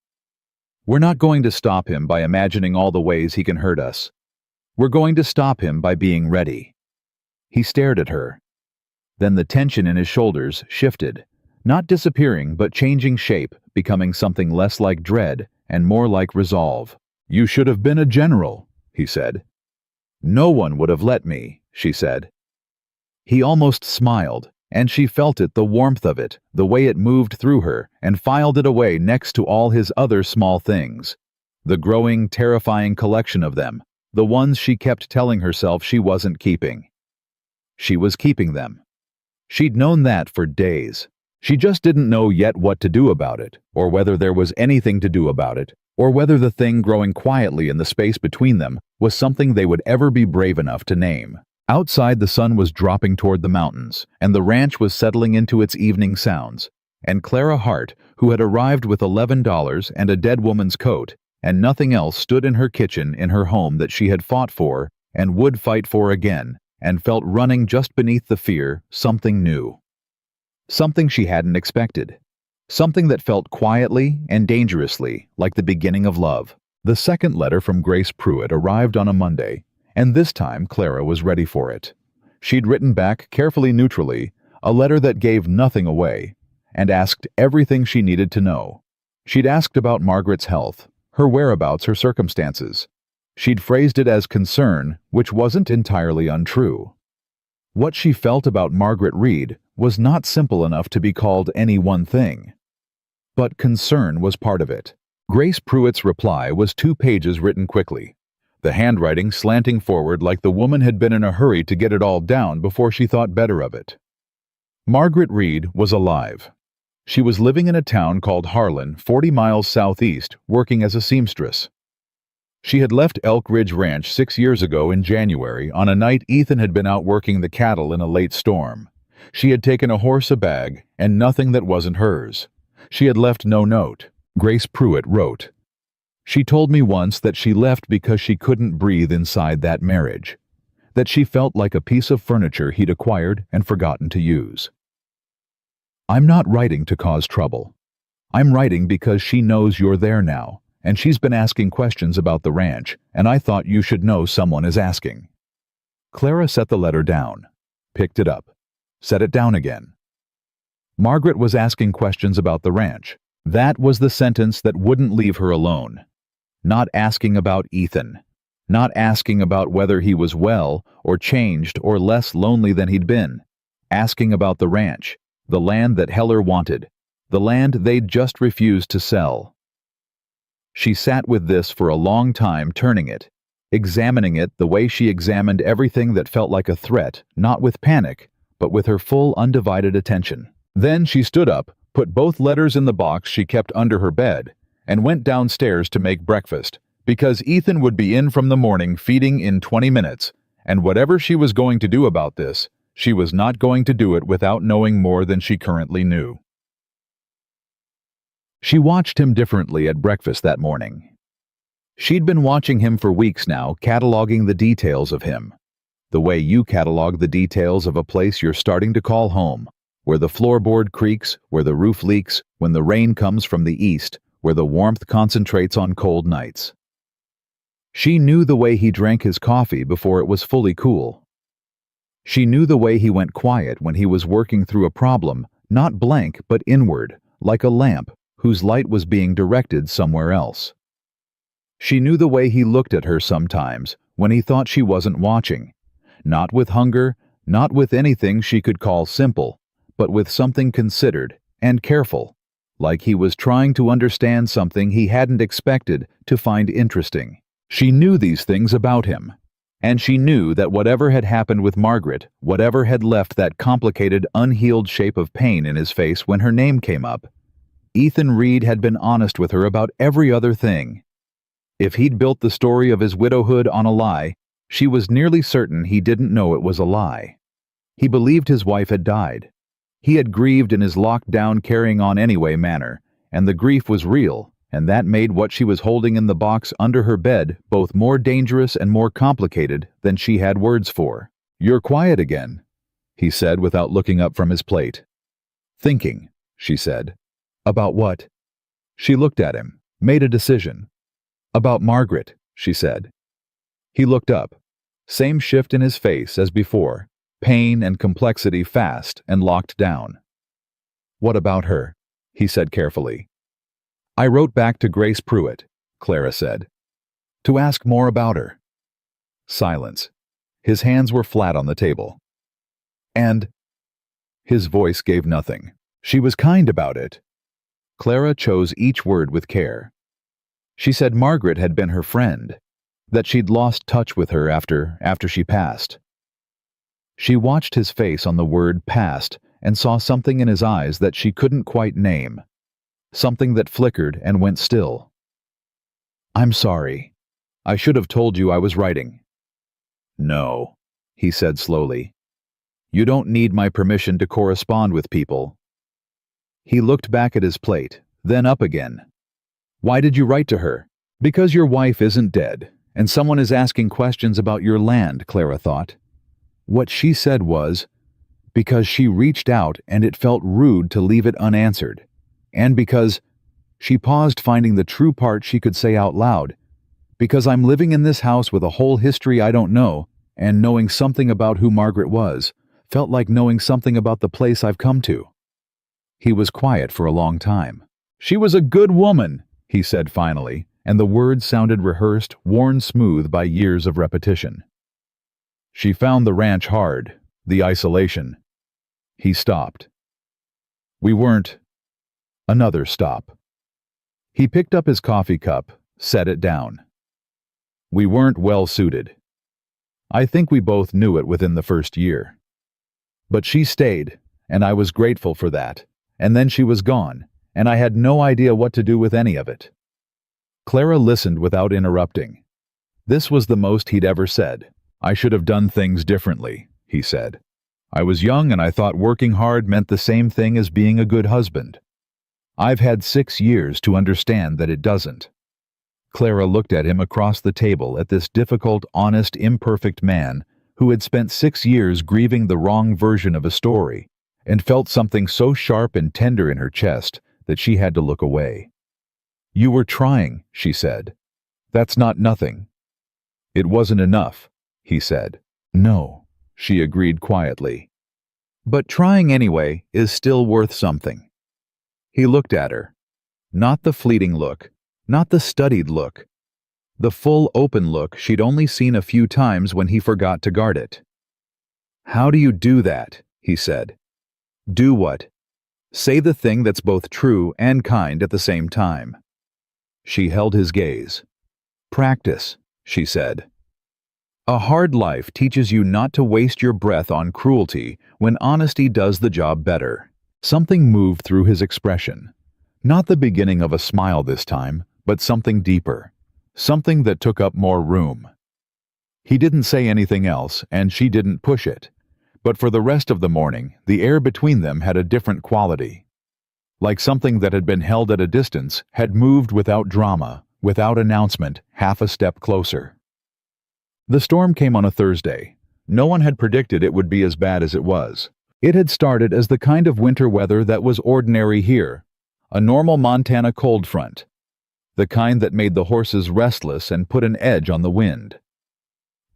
"We're not going to stop him by imagining all the ways he can hurt us. We're going to stop him by being ready." He stared at her. Then the tension in his shoulders shifted, Not disappearing, but changing shape, becoming something less like dread and more like resolve. "You should have been a general," he said. "No one would have let me," she said. He almost smiled, and she felt it, the warmth of it, the way it moved through her, and filed it away next to all his other small things. The growing, terrifying collection of them, the ones she kept telling herself she wasn't keeping. She was keeping them. She'd known that for days. She just didn't know yet what to do about it, or whether there was anything to do about it, or whether the thing growing quietly in the space between them was something they would ever be brave enough to name. Outside, the sun was dropping toward the mountains, and the ranch was settling into its evening sounds. And Clara Hart, who had arrived with $11 and a dead woman's coat, and nothing else, stood in her kitchen in her home that she had fought for and would fight for again, and felt running just beneath the fear something new. Something she hadn't expected. Something that felt quietly and dangerously like the beginning of love. The second letter from Grace Pruitt arrived on a Monday, and this time Clara was ready for it. She'd written back carefully neutrally, a letter that gave nothing away, and asked everything she needed to know. She'd asked about Margaret's health, her whereabouts, her circumstances. She'd phrased it as concern, which wasn't entirely untrue. What she felt about Margaret Reed was not simple enough to be called any one thing. But concern was part of it. Grace Pruitt's reply was 2 pages written quickly, the handwriting slanting forward like the woman had been in a hurry to get it all down before she thought better of it. Margaret Reed was alive. She was living in a town called Harlan, 40 miles southeast, working as a seamstress. She had left Elk Ridge Ranch 6 years ago in January on a night Ethan had been out working the cattle in a late storm. She had taken a horse, a bag, and nothing that wasn't hers. She had left no note. Grace Pruitt wrote, "She told me once that she left because she couldn't breathe inside that marriage, that she felt like a piece of furniture he'd acquired and forgotten to use. I'm not writing to cause trouble. I'm writing because she knows you're there now, and she's been asking questions about the ranch, and I thought you should know someone is asking." Clara set the letter down, picked it up, set it down again. Margaret was asking questions about the ranch. That was the sentence that wouldn't leave her alone. Not asking about Ethan. Not asking about whether he was well, or changed, or less lonely than he'd been. Asking about the ranch, the land that Heller wanted, the land they'd just refused to sell. She sat with this for a long time, turning it, examining it the way she examined everything that felt like a threat, not with panic, but with her full, undivided attention. Then she stood up, put both letters in the box she kept under her bed, and went downstairs to make breakfast, because Ethan would be in from the morning feeding in 20 minutes, and whatever she was going to do about this, she was not going to do it without knowing more than she currently knew. She watched him differently at breakfast that morning. She'd been watching him for weeks now, cataloging the details of him. The way you catalog the details of a place you're starting to call home, where the floorboard creaks, where the roof leaks, when the rain comes from the east, where the warmth concentrates on cold nights. She knew the way he drank his coffee before it was fully cool. She knew the way he went quiet when he was working through a problem, not blank but inward, like a lamp whose light was being directed somewhere else. She knew the way he looked at her sometimes when he thought she wasn't watching, not with hunger, not with anything she could call simple, but with something considered and careful, like he was trying to understand something he hadn't expected to find interesting. She knew these things about him, and she knew that whatever had happened with Margaret, whatever had left that complicated, unhealed shape of pain in his face when her name came up, Ethan Reed had been honest with her about every other thing. If he'd built the story of his widowhood on a lie, she was nearly certain he didn't know it was a lie. He believed his wife had died. He had grieved in his locked-down, carrying-on-anyway manner, and the grief was real, and that made what she was holding in the box under her bed both more dangerous and more complicated than she had words for. "You're quiet again," he said without looking up from his plate. "Thinking," she said. "About what?" She looked at him, made a decision. "About Margaret," she said. He looked up. Same shift in his face as before, pain and complexity fast and locked down. "What about her?" he said carefully. "I wrote back to Grace Pruitt," Clara said, "to ask more about her." Silence. His hands were flat on the table. "And—" His voice gave nothing. "She was kind about it." Clara chose each word with care. She said Margaret had been her friend, that she'd lost touch with her after she passed. She watched his face on the word passed and saw something in his eyes that she couldn't quite name, something that flickered and went still. "I'm sorry. I should have told you I was writing." "No," he said slowly. "You don't need my permission to correspond with people." He looked back at his plate, then up again. "Why did you write to her?" "Because your wife isn't dead, and someone is asking questions about your land," Clara thought. What she said was, "Because she reached out and it felt rude to leave it unanswered. And because—" She paused, finding the true part she could say out loud. "Because I'm living in this house with a whole history I don't know, and knowing something about who Margaret was felt like knowing something about the place I've come to." He was quiet for a long time. "She was a good woman," he said finally, and the words sounded rehearsed, worn smooth by years of repetition. "She found the ranch hard, the isolation." He stopped. "We weren't—" Another stop. He picked up his coffee cup, set it down. "We weren't well suited. I think we both knew it within the first year. But she stayed, and I was grateful for that, and then she was gone, and I had no idea what to do with any of it." Clara listened without interrupting. This was the most he'd ever said. "I should have done things differently," he said. "I was young and I thought working hard meant the same thing as being a good husband. I've had 6 years to understand that it doesn't." Clara looked at him across the table, at this difficult, honest, imperfect man who had spent 6 years grieving the wrong version of a story, and felt something so sharp and tender in her chest that she had to look away. "You were trying," she said. "That's not nothing." "It wasn't enough," he said. "No," she agreed quietly. "But trying anyway is still worth something." He looked at her. Not the fleeting look, not the studied look. The full, open look she'd only seen a few times when he forgot to guard it. "How do you do that?" he said. "Do what?" "Say the thing that's both true and kind at the same time." She held his gaze. "Practice," she said. "A hard life teaches you not to waste your breath on cruelty when honesty does the job better." Something moved through his expression. Not the beginning of a smile this time, but something deeper. Something that took up more room. He didn't say anything else, and she didn't push it. But for the rest of the morning, the air between them had a different quality. Like something that had been held at a distance, had moved without drama, without announcement, half a step closer. The storm came on a Thursday. No one had predicted it would be as bad as it was. It had started as the kind of winter weather that was ordinary here, a normal Montana cold front, the kind that made the horses restless and put an edge on the wind.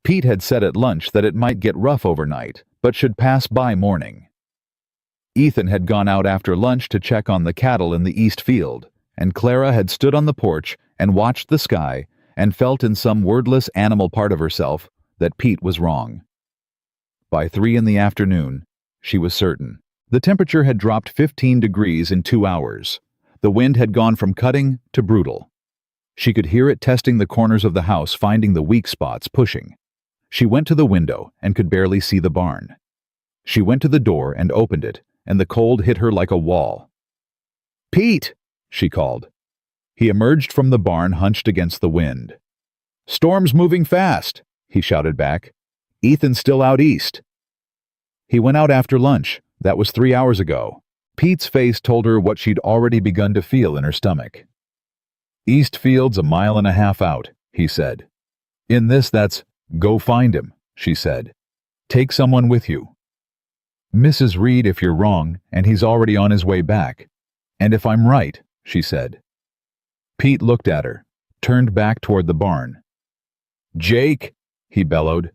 Pete had said at lunch that it might get rough overnight, but should pass by morning. Ethan had gone out after lunch to check on the cattle in the east field, and Clara had stood on the porch and watched the sky and felt in some wordless animal part of herself that Pete was wrong. By 3 in the afternoon, she was certain. The temperature had dropped 15 degrees in 2 hours. The wind had gone from cutting to brutal. She could hear it testing the corners of the house, finding the weak spots, pushing. She went to the window and could barely see the barn. She went to the door and opened it, and the cold hit her like a wall. "Pete!" she called. He emerged from the barn, hunched against the wind. "Storm's moving fast," he shouted back. "Ethan's still out east." He went out after lunch. That was 3 hours ago. Pete's face told her what she'd already begun to feel in her stomach. "East Field's a mile and a half out," he said. "In this, that's go find him," she said. "Take someone with you. Mrs. Reed if you're wrong, and he's already on his way back. And if I'm right," she said. Pete looked at her, turned back toward the barn. "Jake," he bellowed,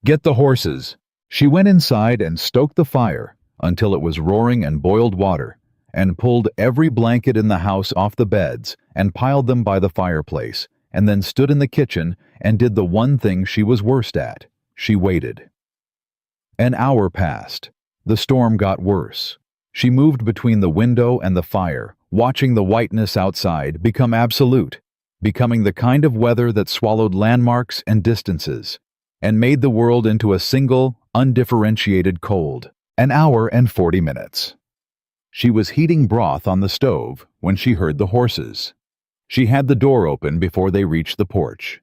"get the horses." She went inside and stoked the fire until it was roaring and boiled water, and pulled every blanket in the house off the beds and piled them by the fireplace, and then stood in the kitchen and did the one thing she was worst at. She waited. An hour passed. The storm got worse. She moved between the window and the fire, watching the whiteness outside become absolute, becoming the kind of weather that swallowed landmarks and distances, and made the world into a single, undifferentiated cold. An hour and 40 minutes. She was heating broth on the stove when she heard the horses. She had the door open before they reached the porch.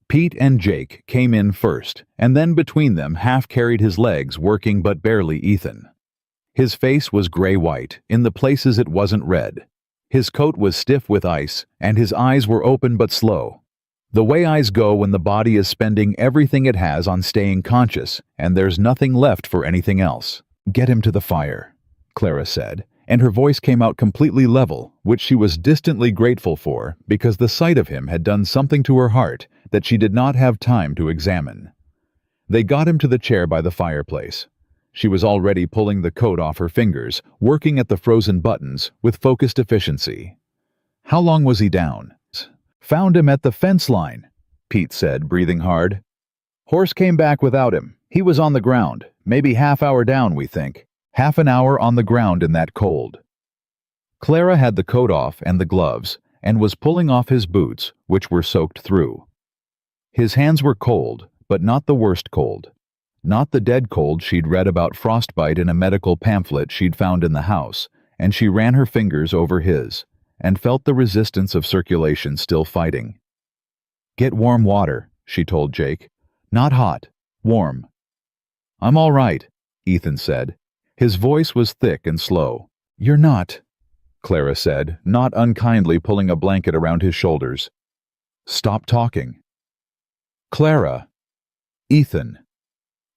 Pete and Jake came in first, and then between them half carried his legs, working but barely Ethan. His face was gray-white, in the places it wasn't red. His coat was stiff with ice, and his eyes were open but slow. The way eyes go when the body is spending everything it has on staying conscious, and there's nothing left for anything else. "Get him to the fire," Clara said, and her voice came out completely level, which she was distantly grateful for because the sight of him had done something to her heart that she did not have time to examine. They got him to the chair by the fireplace. She was already pulling the coat off her fingers, working at the frozen buttons with focused efficiency. "How long was he down?" "Found him at the fence line," Pete said, breathing hard. "Horse came back without him. He was on the ground, maybe half-hour down, we think. Half an hour on the ground in that cold." Clara had the coat off and the gloves, and was pulling off his boots, which were soaked through. His hands were cold, but not the worst cold. Not the dead cold she'd read about frostbite in a medical pamphlet she'd found in the house, and she ran her fingers over his, and felt the resistance of circulation still fighting. "Get warm water," she told Jake. "Not hot, warm." "I'm all right," Ethan said. His voice was thick and slow. "You're not," Clara said, not unkindly pulling a blanket around his shoulders. "Stop talking." "Clara." "Ethan."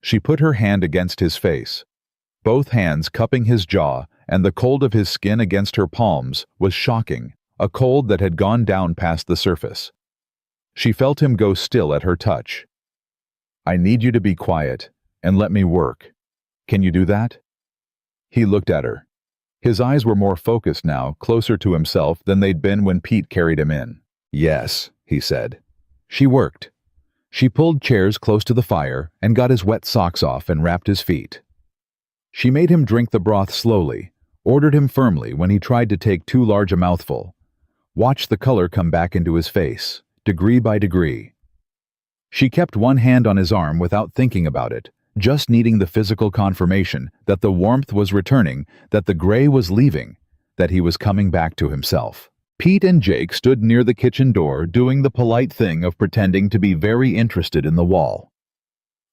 She put her hand against his face. Both hands cupping his jaw, and the cold of his skin against her palms was shocking, a cold that had gone down past the surface. She felt him go still at her touch. "I need you to be quiet and let me work. Can you do that?" He looked at her. His eyes were more focused now, closer to himself than they'd been when Pete carried him in. "Yes," he said. She worked. She pulled chairs close to the fire and got his wet socks off and wrapped his feet. She made him drink the broth slowly, ordered him firmly when he tried to take too large a mouthful. Watched the color come back into his face, degree by degree. She kept one hand on his arm without thinking about it, just needing the physical confirmation that the warmth was returning, that the gray was leaving, that he was coming back to himself. Pete and Jake stood near the kitchen door doing the polite thing of pretending to be very interested in the wall.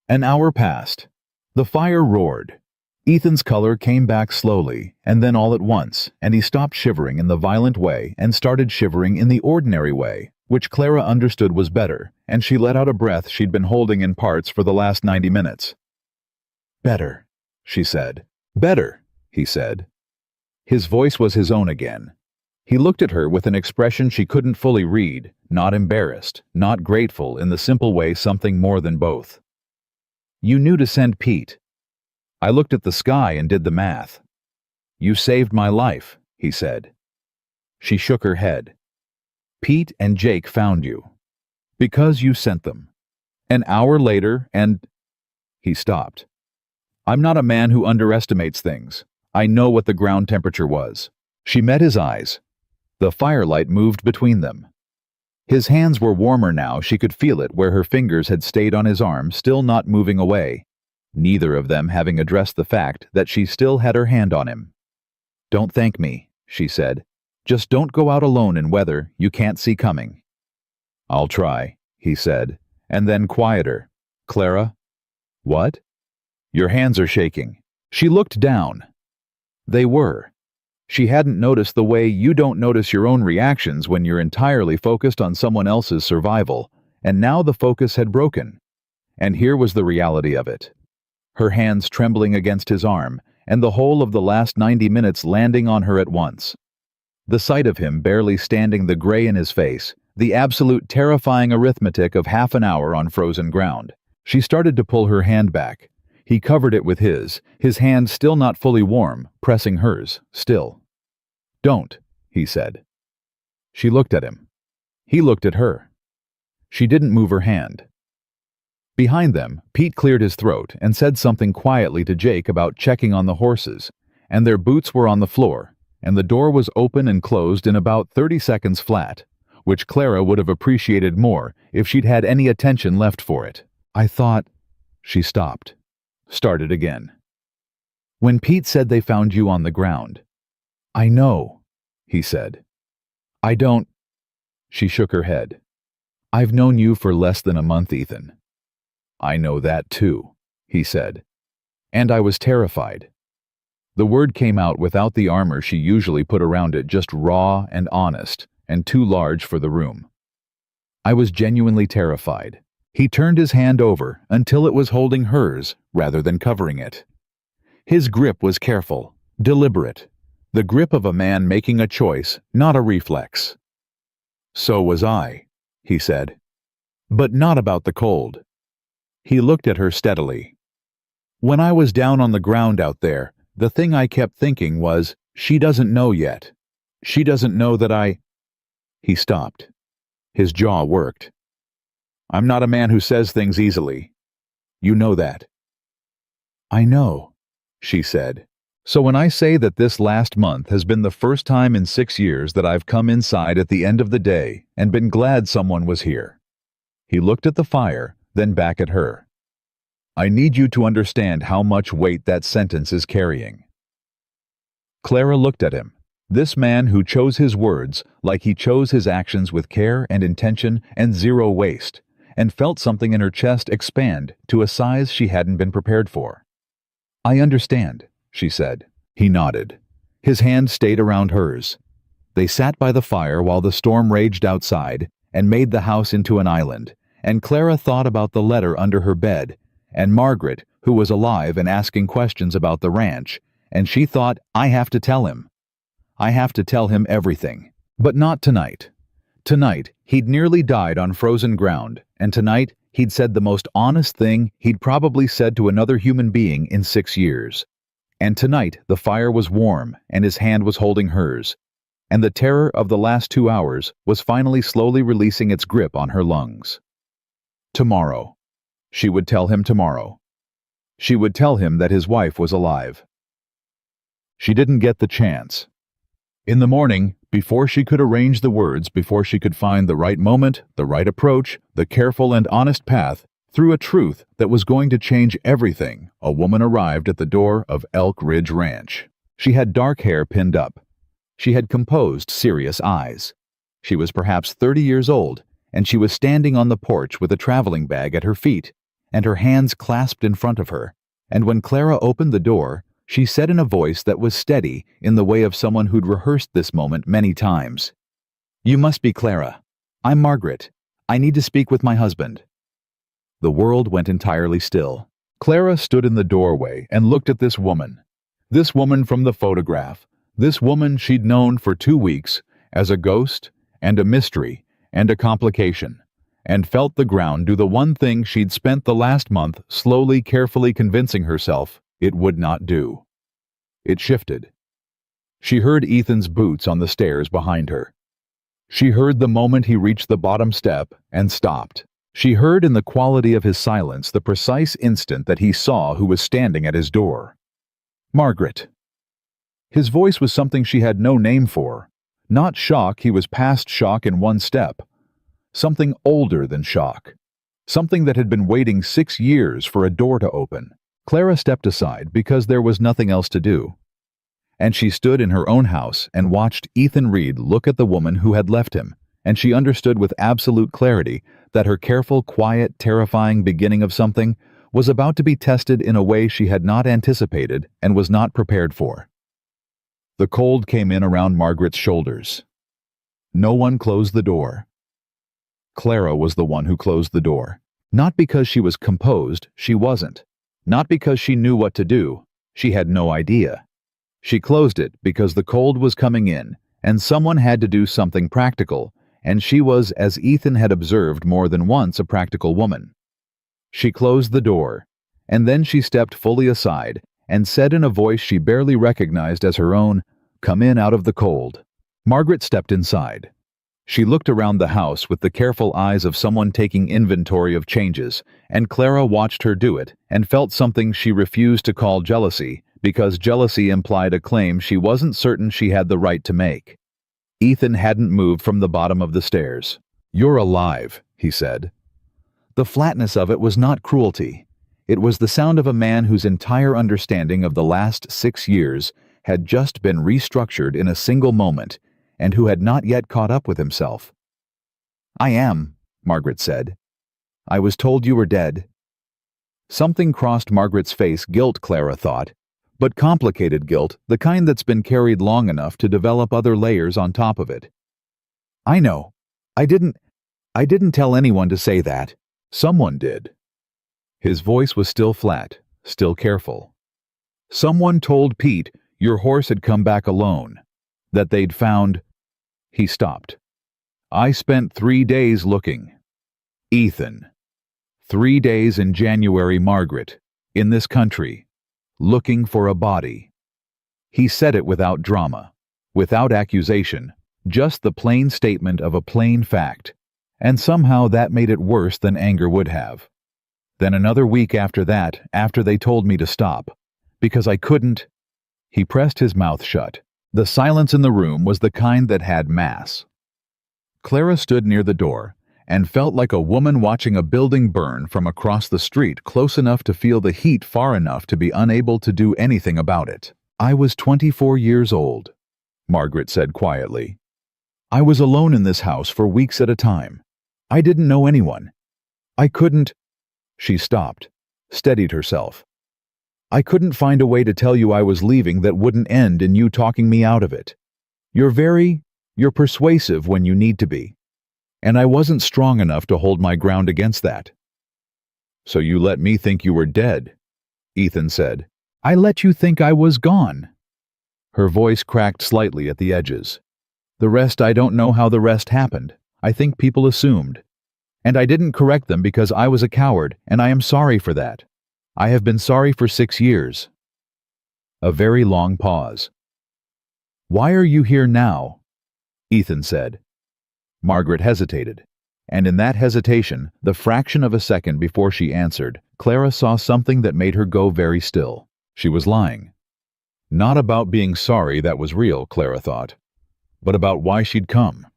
An hour passed. The fire roared. Ethan's color came back slowly, and then all at once, and he stopped shivering in the violent way and started shivering in the ordinary way, which Clara understood was better, and she let out a breath she'd been holding in parts for the last 90 minutes. "Better," she said. "Better," he said. His voice was his own again. He looked at her with an expression she couldn't fully read, not embarrassed, not grateful, in the simple way something more than both. "You knew to send Pete." "I looked at the sky and did the math." "You saved my life," he said. She shook her head. "Pete and Jake found you. Because you sent them. An hour later and—" He stopped. "I'm not a man who underestimates things. I know what the ground temperature was." She met his eyes. The firelight moved between them. His hands were warmer now, she could feel it where her fingers had stayed on his arm, still not moving away, neither of them having addressed the fact that she still had her hand on him. "Don't thank me," she said. "Just don't go out alone in weather you can't see coming." "I'll try," he said, and then quieter. "Clara?" "What?" "Your hands are shaking." She looked down. They were. She hadn't noticed the way you don't notice your own reactions when you're entirely focused on someone else's survival, and now the focus had broken. And here was the reality of it. Her hands trembling against his arm, and the whole of the last 90 minutes landing on her at once. The sight of him barely standing, the gray in his face, the absolute terrifying arithmetic of half an hour on frozen ground. She started to pull her hand back. He covered it with his hand still not fully warm, pressing hers, still. "Don't," he said. She looked at him. He looked at her. She didn't move her hand. Behind them, Pete cleared his throat and said something quietly to Jake about checking on the horses, and their boots were on the floor, and the door was open and closed in about 30 seconds flat, which Clara would have appreciated more if she'd had any attention left for it. "I thought—" She stopped. Started again. "When Pete said they found you on the ground." "I know," he said. "I don't—" She shook her head. "I've known you for less than a month, Ethan." "I know that too," he said. "And I was terrified." The word came out without the armor she usually put around it, just raw and honest, and too large for the room. "I was genuinely terrified." He turned his hand over until it was holding hers rather than covering it. His grip was careful, deliberate, the grip of a man making a choice, not a reflex. "So was I," he said. "But not about the cold." He looked at her steadily. "When I was down on the ground out there, the thing I kept thinking was, she doesn't know yet. She doesn't know that I—" He stopped. His jaw worked. "I'm not a man who says things easily. You know that." "I know," she said. "So when I say that this last month has been the first time in 6 years that I've come inside at the end of the day and been glad someone was here." He looked at the fire, then back at her. "I need you to understand how much weight that sentence is carrying." Clara looked at him, this man who chose his words like he chose his actions with care and intention and zero waste, and felt something in her chest expand to a size she hadn't been prepared for. "I understand," she said. He nodded. His hand stayed around hers. They sat by the fire while the storm raged outside and made the house into an island, and Clara thought about the letter under her bed, and Margaret, who was alive and asking questions about the ranch, and she thought, "I have to tell him. I have to tell him everything." But not tonight. Tonight, he'd nearly died on frozen ground, and tonight, he'd said the most honest thing he'd probably said to another human being in 6 years. And tonight, the fire was warm, and his hand was holding hers, and the terror of the last 2 hours was finally slowly releasing its grip on her lungs. Tomorrow. She would tell him tomorrow. She would tell him that his wife was alive. She didn't get the chance. In the morning, before she could arrange the words, before she could find the right moment, the right approach, the careful and honest path, through a truth that was going to change everything, a woman arrived at the door of Elk Ridge Ranch. She had dark hair pinned up. She had composed, serious eyes. She was perhaps 30 years old, and she was standing on the porch with a traveling bag at her feet, and her hands clasped in front of her, and when Clara opened the door, she said in a voice that was steady in the way of someone who'd rehearsed this moment many times, "You must be Clara. I'm Margaret. I need to speak with my husband." The world went entirely still. Clara stood in the doorway and looked at this woman from the photograph, this woman she'd known for 2 weeks as a ghost and a mystery and a complication, and felt the ground do the one thing she'd spent the last month slowly, carefully convincing herself it would not do. It shifted. She heard Ethan's boots on the stairs behind her. She heard the moment he reached the bottom step and stopped. She heard in the quality of his silence the precise instant that he saw who was standing at his door. Margaret. His voice was something she had no name for. Not shock, he was past shock in one step. Something older than shock. Something that had been waiting 6 years for a door to open. Clara stepped aside because there was nothing else to do. And she stood in her own house and watched Ethan Reed look at the woman who had left him, and she understood with absolute clarity that her careful, quiet, terrifying beginning of something was about to be tested in a way she had not anticipated and was not prepared for. The cold came in around Margaret's shoulders. No one closed the door. Clara was the one who closed the door. Not because she was composed, she wasn't. Not because she knew what to do, she had no idea. She closed it because the cold was coming in, and someone had to do something practical, and she was, as Ethan had observed more than once, a practical woman. She closed the door, and then she stepped fully aside and said in a voice she barely recognized as her own, Come in out of the cold." Margaret stepped inside. She looked around the house with the careful eyes of someone taking inventory of changes, and Clara watched her do it and felt something she refused to call jealousy, because jealousy implied a claim she wasn't certain she had the right to make. Ethan hadn't moved from the bottom of the stairs. "You're alive," he said. The flatness of it was not cruelty. It was the sound of a man whose entire understanding of the last 6 years had just been restructured in a single moment, and who had not yet caught up with himself. "I am," Margaret said. "I was told you were dead." Something crossed Margaret's face, guilt, Clara thought, but complicated guilt, the kind that's been carried long enough to develop other layers on top of it. "I know. I didn't tell anyone to say that. Someone did." His voice was still flat, still careful. "Someone told Pete your horse had come back alone, that they'd found—" He stopped. "I spent 3 days looking. Ethan. 3 days in January, Margaret, in this country, looking for a body." He said it without drama, without accusation, just the plain statement of a plain fact, and somehow that made it worse than anger would have. Then another week after that, after they told me to stop, because I couldn't. He pressed his mouth shut. The silence in the room was the kind that had mass. Clara stood near the door and felt like a woman watching a building burn from across the street, close enough to feel the heat, far enough to be unable to do anything about it. "I was 24 years old," Margaret said quietly. "I was alone in this house for weeks at a time. I didn't know anyone. I couldn't—" She stopped, steadied herself. "I couldn't find a way to tell you I was leaving that wouldn't end in you talking me out of it. You're persuasive when you need to be. And I wasn't strong enough to hold my ground against that." "So you let me think you were dead," Ethan said. "I let you think I was gone." Her voice cracked slightly at the edges. "The rest, I don't know how the rest happened. I think people assumed. And I didn't correct them because I was a coward, and I am sorry for that. I have been sorry for 6 years." A very long pause. "Why are you here now?" Ethan said. Margaret hesitated, and in that hesitation, the fraction of a second before she answered, Clara saw something that made her go very still. She was lying. Not about being sorry, that was real, Clara thought, but about why she'd come.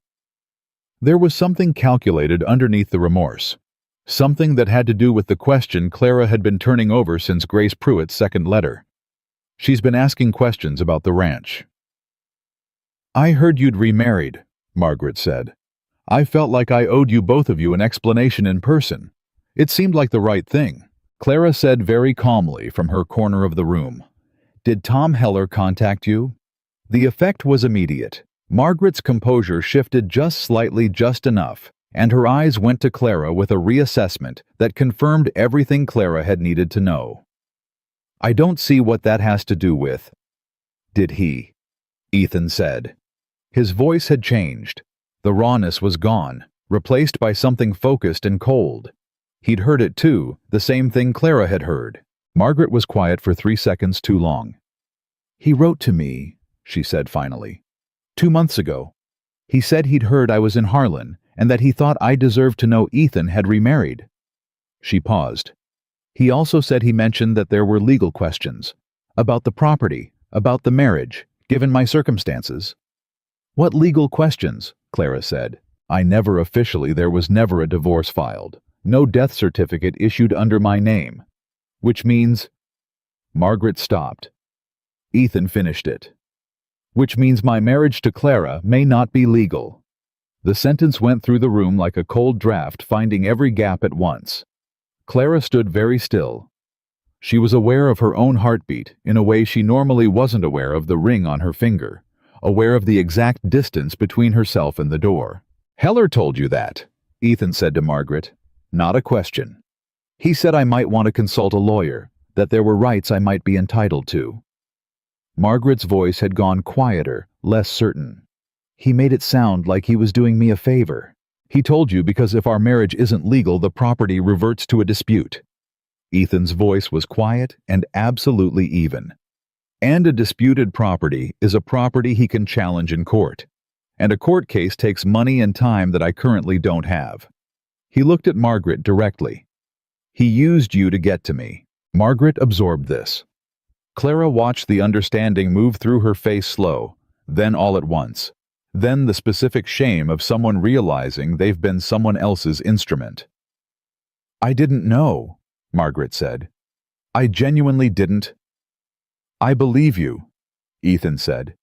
There was something calculated underneath the remorse, something that had to do with the question Clara had been turning over since Grace Pruitt's second letter. She's been asking questions about the ranch. "I heard you'd remarried," Margaret said. "I felt like I owed you, both of you, an explanation in person. It seemed like the right thing." Clara said very calmly from her corner of the room. "Did Tom Heller contact you?" The effect was immediate. Margaret's composure shifted just slightly, just enough, and her eyes went to Clara with a reassessment that confirmed everything Clara had needed to know. "I don't see what that has to do with—" "Did he?" Ethan said. His voice had changed. The rawness was gone, replaced by something focused and cold. He'd heard it too, the same thing Clara had heard. Margaret was quiet for 3 seconds too long. "He wrote to me," she said finally. 2 months ago. He said he'd heard I was in Harlan, and that he thought I deserved to know Ethan had remarried." She paused. "He also said he mentioned that there were legal questions. About the property, about the marriage, given my circumstances." "What legal questions?" Clara said. There was never a divorce filed. No death certificate issued under my name. Which means—" Margaret stopped. Ethan finished it. "Which means my marriage to Clara may not be legal." The sentence went through the room like a cold draft, finding every gap at once. Clara stood very still. She was aware of her own heartbeat in a way she normally wasn't aware of the ring on her finger, aware of the exact distance between herself and the door. "Heller told you that," Ethan said to Margaret. "Not a question. He said I might want to consult a lawyer, that there were rights I might be entitled to." Margaret's voice had gone quieter, less certain. "He made it sound like he was doing me a favor. He told you because if our marriage isn't legal, the property reverts to a dispute." Ethan's voice was quiet and absolutely even. And a disputed property is a property he can challenge in court. And a court case takes money and time that I currently don't have. He looked at Margaret directly. He used you to get to me. Margaret absorbed this. Clara watched the understanding move through her face slow, then all at once. Then the specific shame of someone realizing they've been someone else's instrument. I didn't know, Margaret said. I genuinely didn't. I believe you, Ethan said.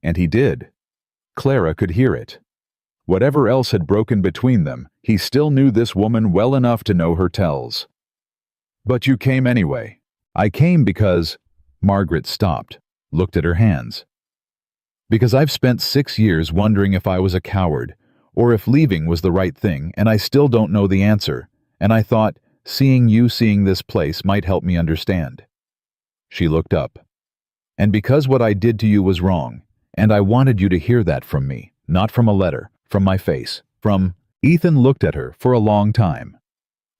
And he did. Clara could hear it. Whatever else had broken between them, he still knew this woman well enough to know her tells. But you came anyway. I came because... Margaret stopped, looked at her hands. Because I've spent 6 years wondering if I was a coward, or if leaving was the right thing, and I still don't know the answer, and I thought, seeing this place might help me understand. She looked up. And because what I did to you was wrong, and I wanted you to hear that from me, not from a letter, from my face, from... Ethan looked at her for a long time.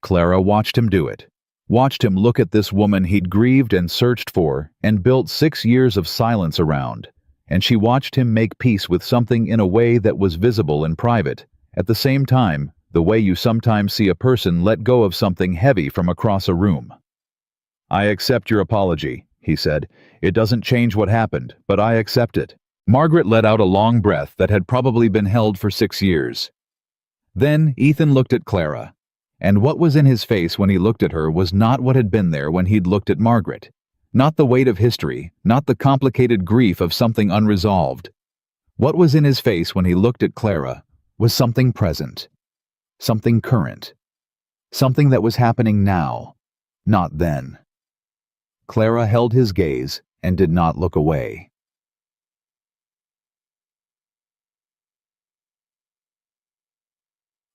Clara watched him do it. Watched him look at this woman he'd grieved and searched for and built 6 years of silence around, and she watched him make peace with something in a way that was visible and private, at the same time, the way you sometimes see a person let go of something heavy from across a room. I accept your apology, he said. It doesn't change what happened, but I accept it. Margaret let out a long breath that had probably been held for 6 years. Then Ethan looked at Clara. And what was in his face when he looked at her was not what had been there when he'd looked at Margaret. Not the weight of history, not the complicated grief of something unresolved. What was in his face when he looked at Clara was something present, something current, something that was happening now, not then. Clara held his gaze and did not look away.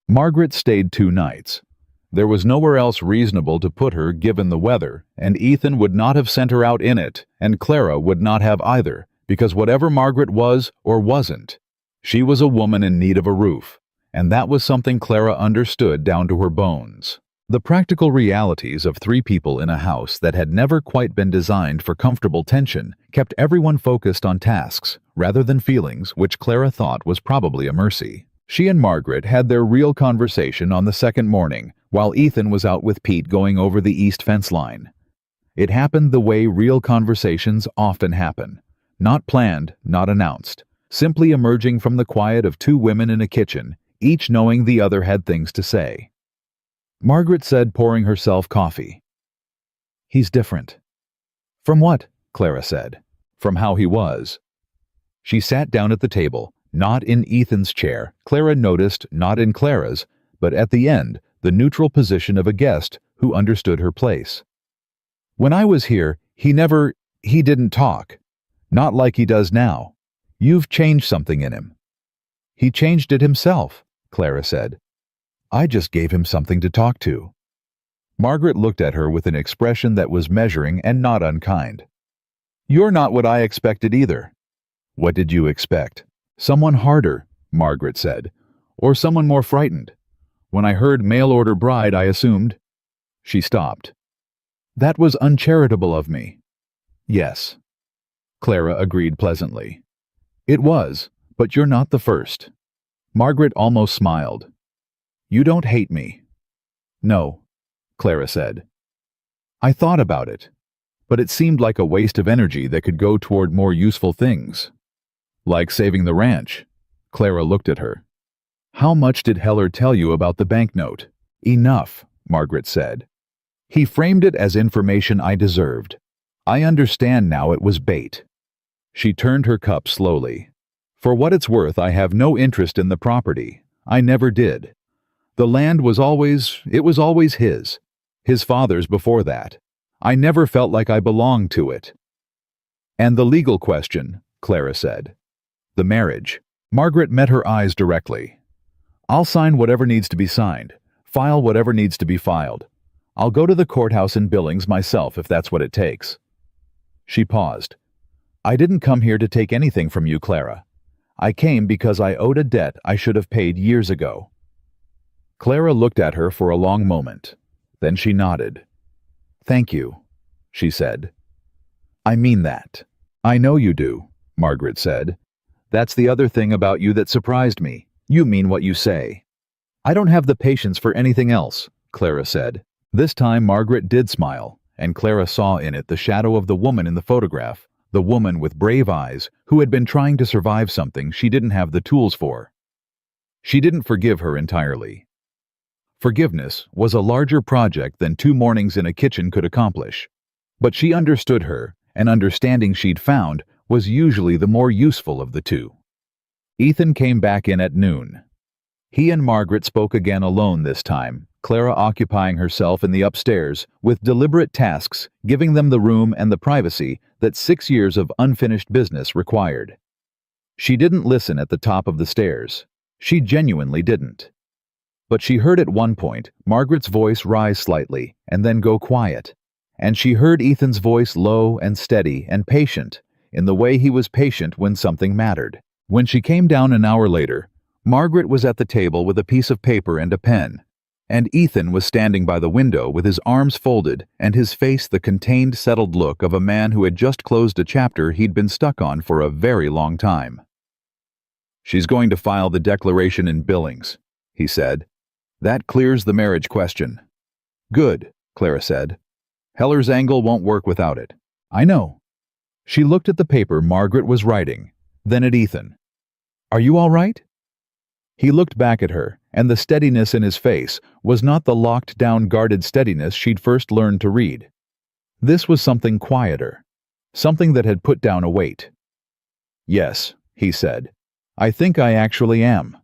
Margaret stayed 2 nights. There was nowhere else reasonable to put her given the weather, and Ethan would not have sent her out in it, and Clara would not have either, because whatever Margaret was or wasn't, she was a woman in need of a roof, and that was something Clara understood down to her bones. The practical realities of 3 people in a house that had never quite been designed for comfortable tension kept everyone focused on tasks, rather than feelings, which Clara thought was probably a mercy. She and Margaret had their real conversation on the second morning, while Ethan was out with Pete going over the east fence line. It happened the way real conversations often happen. Not planned, not announced. Simply emerging from the quiet of 2 women in a kitchen, each knowing the other had things to say. Margaret said, pouring herself coffee. He's different. From what? Clara said. From how he was. She sat down at the table, not in Ethan's chair, Clara noticed, not in Clara's, but at the end, the neutral position of a guest who understood her place. When I was here, he didn't talk. Not like he does now. You've changed something in him. He changed it himself, Clara said. I just gave him something to talk to. Margaret looked at her with an expression that was measuring and not unkind. You're not what I expected either. What did you expect? Someone harder, Margaret said, or someone more frightened. When I heard mail-order bride, I assumed... She stopped. That was uncharitable of me. Yes. Clara agreed pleasantly. It was, but you're not the first. Margaret almost smiled. You don't hate me. No, Clara said. I thought about it, but it seemed like a waste of energy that could go toward more useful things. Like saving the ranch. Clara looked at her. How much did Heller tell you about the banknote? Enough, Margaret said. He framed it as information I deserved. I understand now it was bait. She turned her cup slowly. For what it's worth, I have no interest in the property. I never did. The land was always his. His father's before that. I never felt like I belonged to it. And the legal question, Clara said. The marriage. Margaret met her eyes directly. I'll sign whatever needs to be signed, file whatever needs to be filed. I'll go to the courthouse in Billings myself if that's what it takes. She paused. I didn't come here to take anything from you, Clara. I came because I owed a debt I should have paid years ago. Clara looked at her for a long moment. Then she nodded. Thank you, she said. I mean that. I know you do, Margaret said. That's the other thing about you that surprised me. You mean what you say. I don't have the patience for anything else, Clara said. This time Margaret did smile, and Clara saw in it the shadow of the woman in the photograph, the woman with brave eyes who had been trying to survive something she didn't have the tools for. She didn't forgive her entirely. Forgiveness was a larger project than 2 mornings in a kitchen could accomplish. But she understood her, and understanding she'd found was usually the more useful of the two. Ethan came back in at noon. He and Margaret spoke again alone this time, Clara occupying herself in the upstairs with deliberate tasks, giving them the room and the privacy that 6 years of unfinished business required. She didn't listen at the top of the stairs. She genuinely didn't. But she heard at one point Margaret's voice rise slightly and then go quiet, and she heard Ethan's voice low and steady and patient, in the way he was patient when something mattered. When she came down an hour later, Margaret was at the table with a piece of paper and a pen, and Ethan was standing by the window with his arms folded and his face the contained, settled look of a man who had just closed a chapter he'd been stuck on for a very long time. "She's going to file the declaration in Billings," he said. "That clears the marriage question." "Good," Clara said. "Heller's angle won't work without it." "I know." She looked at the paper Margaret was writing, then at Ethan. "Are you all right?" He looked back at her, and the steadiness in his face was not the locked-down, guarded steadiness she'd first learned to read. This was something quieter, something that had put down a weight. "Yes," he said. "I think I actually am."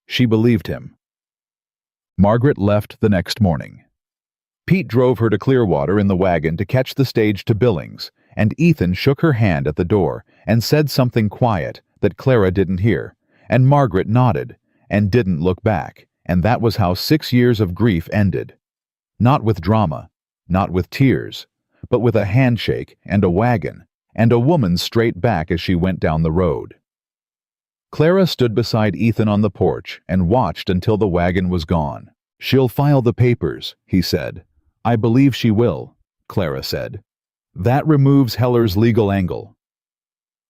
She believed him. Margaret left the next morning. Pete drove her to Clearwater in the wagon to catch the stage to Billings, and Ethan shook her hand at the door and said something quiet that Clara didn't hear, and Margaret nodded and didn't look back, and that was how 6 years of grief ended. Not with drama, not with tears, but with a handshake and a wagon, and a woman's straight back as she went down the road. Clara stood beside Ethan on the porch and watched until the wagon was gone. "She'll file the papers," he said. "I believe she will," Clara said. "That removes Heller's legal angle,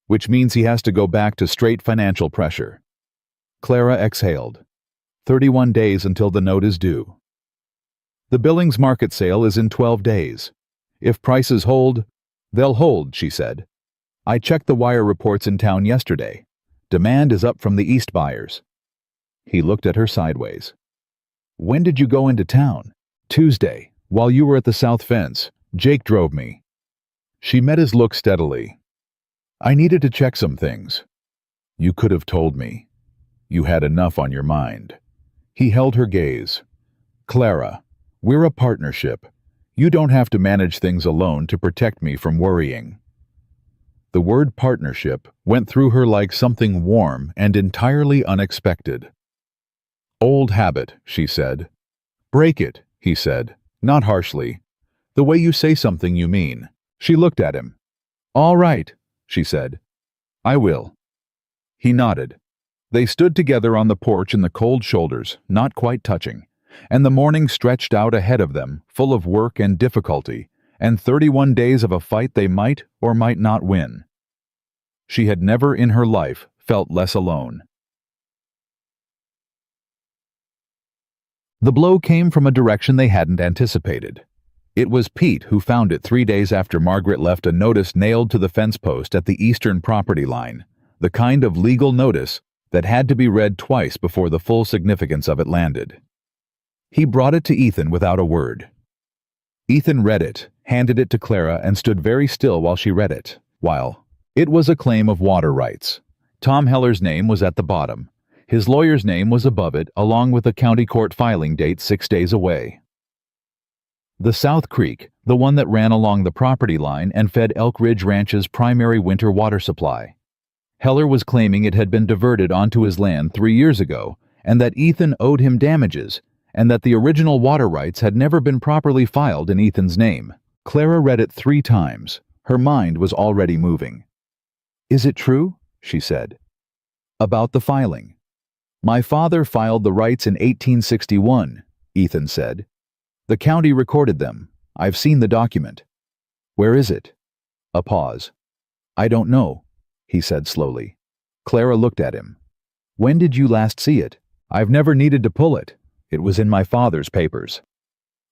which means he has to go back to straight financial pressure." Clara exhaled. 31 days until the note is due. "The Billings market sale is in 12 days. If prices hold, they'll hold," she said. "I checked the wire reports in town yesterday. Demand is up from the East buyers." He looked at her sideways. "When did you go into town?" "Tuesday, while you were at the South Fence. Jake drove me." She met his look steadily. "I needed to check some things." "You could have told me. You had enough on your mind." He held her gaze. "Clara, we're a partnership. You don't have to manage things alone to protect me from worrying." The word partnership went through her like something warm and entirely unexpected. "Old habit," she said. "Break it," he said, not harshly. "The way you say something you mean." She looked at him. "All right," she said. "I will." He nodded. They stood together on the porch in the cold shoulders, not quite touching, and the morning stretched out ahead of them, full of work and difficulty, and 31 days of a fight they might or might not win. She had never in her life felt less alone. The blow came from a direction they hadn't anticipated. It was Pete who found it 3 days after Margaret left a notice nailed to the fence post at the eastern property line, the kind of legal notice that had to be read twice before the full significance of it landed. He brought it to Ethan without a word. Ethan read it, handed it to Clara, and stood very still while she read it, while it was a claim of water rights. Tom Heller's name was at the bottom. His lawyer's name was above it, along with a county court filing date 6 days away. The South Creek, the one that ran along the property line and fed Elk Ridge Ranch's primary winter water supply. Heller was claiming it had been diverted onto his land 3 years ago, and that Ethan owed him damages, and that the original water rights had never been properly filed in Ethan's name. Clara read it 3 times. Her mind was already moving. "Is it true?" she said. "About the filing." "My father filed the rights in 1861, Ethan said. "The county recorded them. I've seen the document." "Where is it?" A pause. I don't know, he said slowly. Clara looked at him. When did you last see it? I've never needed to pull it. It was in my father's papers.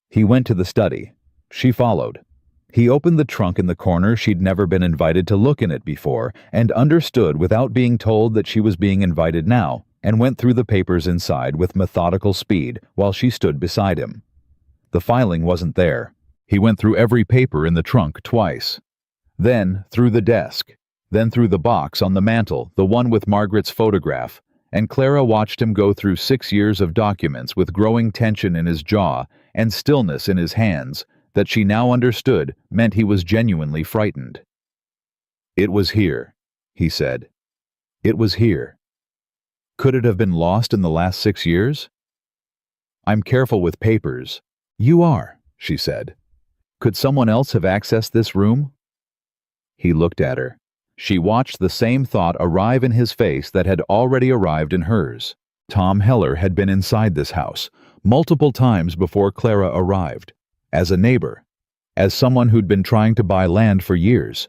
He went to the study. She followed. He opened the trunk in the corner she'd never been invited to look in it before, and understood without being told that she was being invited now, and went through the papers inside with methodical speed while she stood beside him. The filing wasn't there. He went through every paper in the trunk twice. Then through the desk. Then through the box on the mantel, the one with Margaret's photograph, and Clara watched him go through 6 years of documents with growing tension in his jaw and stillness in his hands that she now understood meant he was genuinely frightened. It was here, he said. It was here. Could it have been lost in the last 6 years? I'm careful with papers. You are, she said. Could someone else have accessed this room? He looked at her. She watched the same thought arrive in his face that had already arrived in hers. Tom Heller had been inside this house multiple times before Clara arrived, as a neighbor, as someone who'd been trying to buy land for years,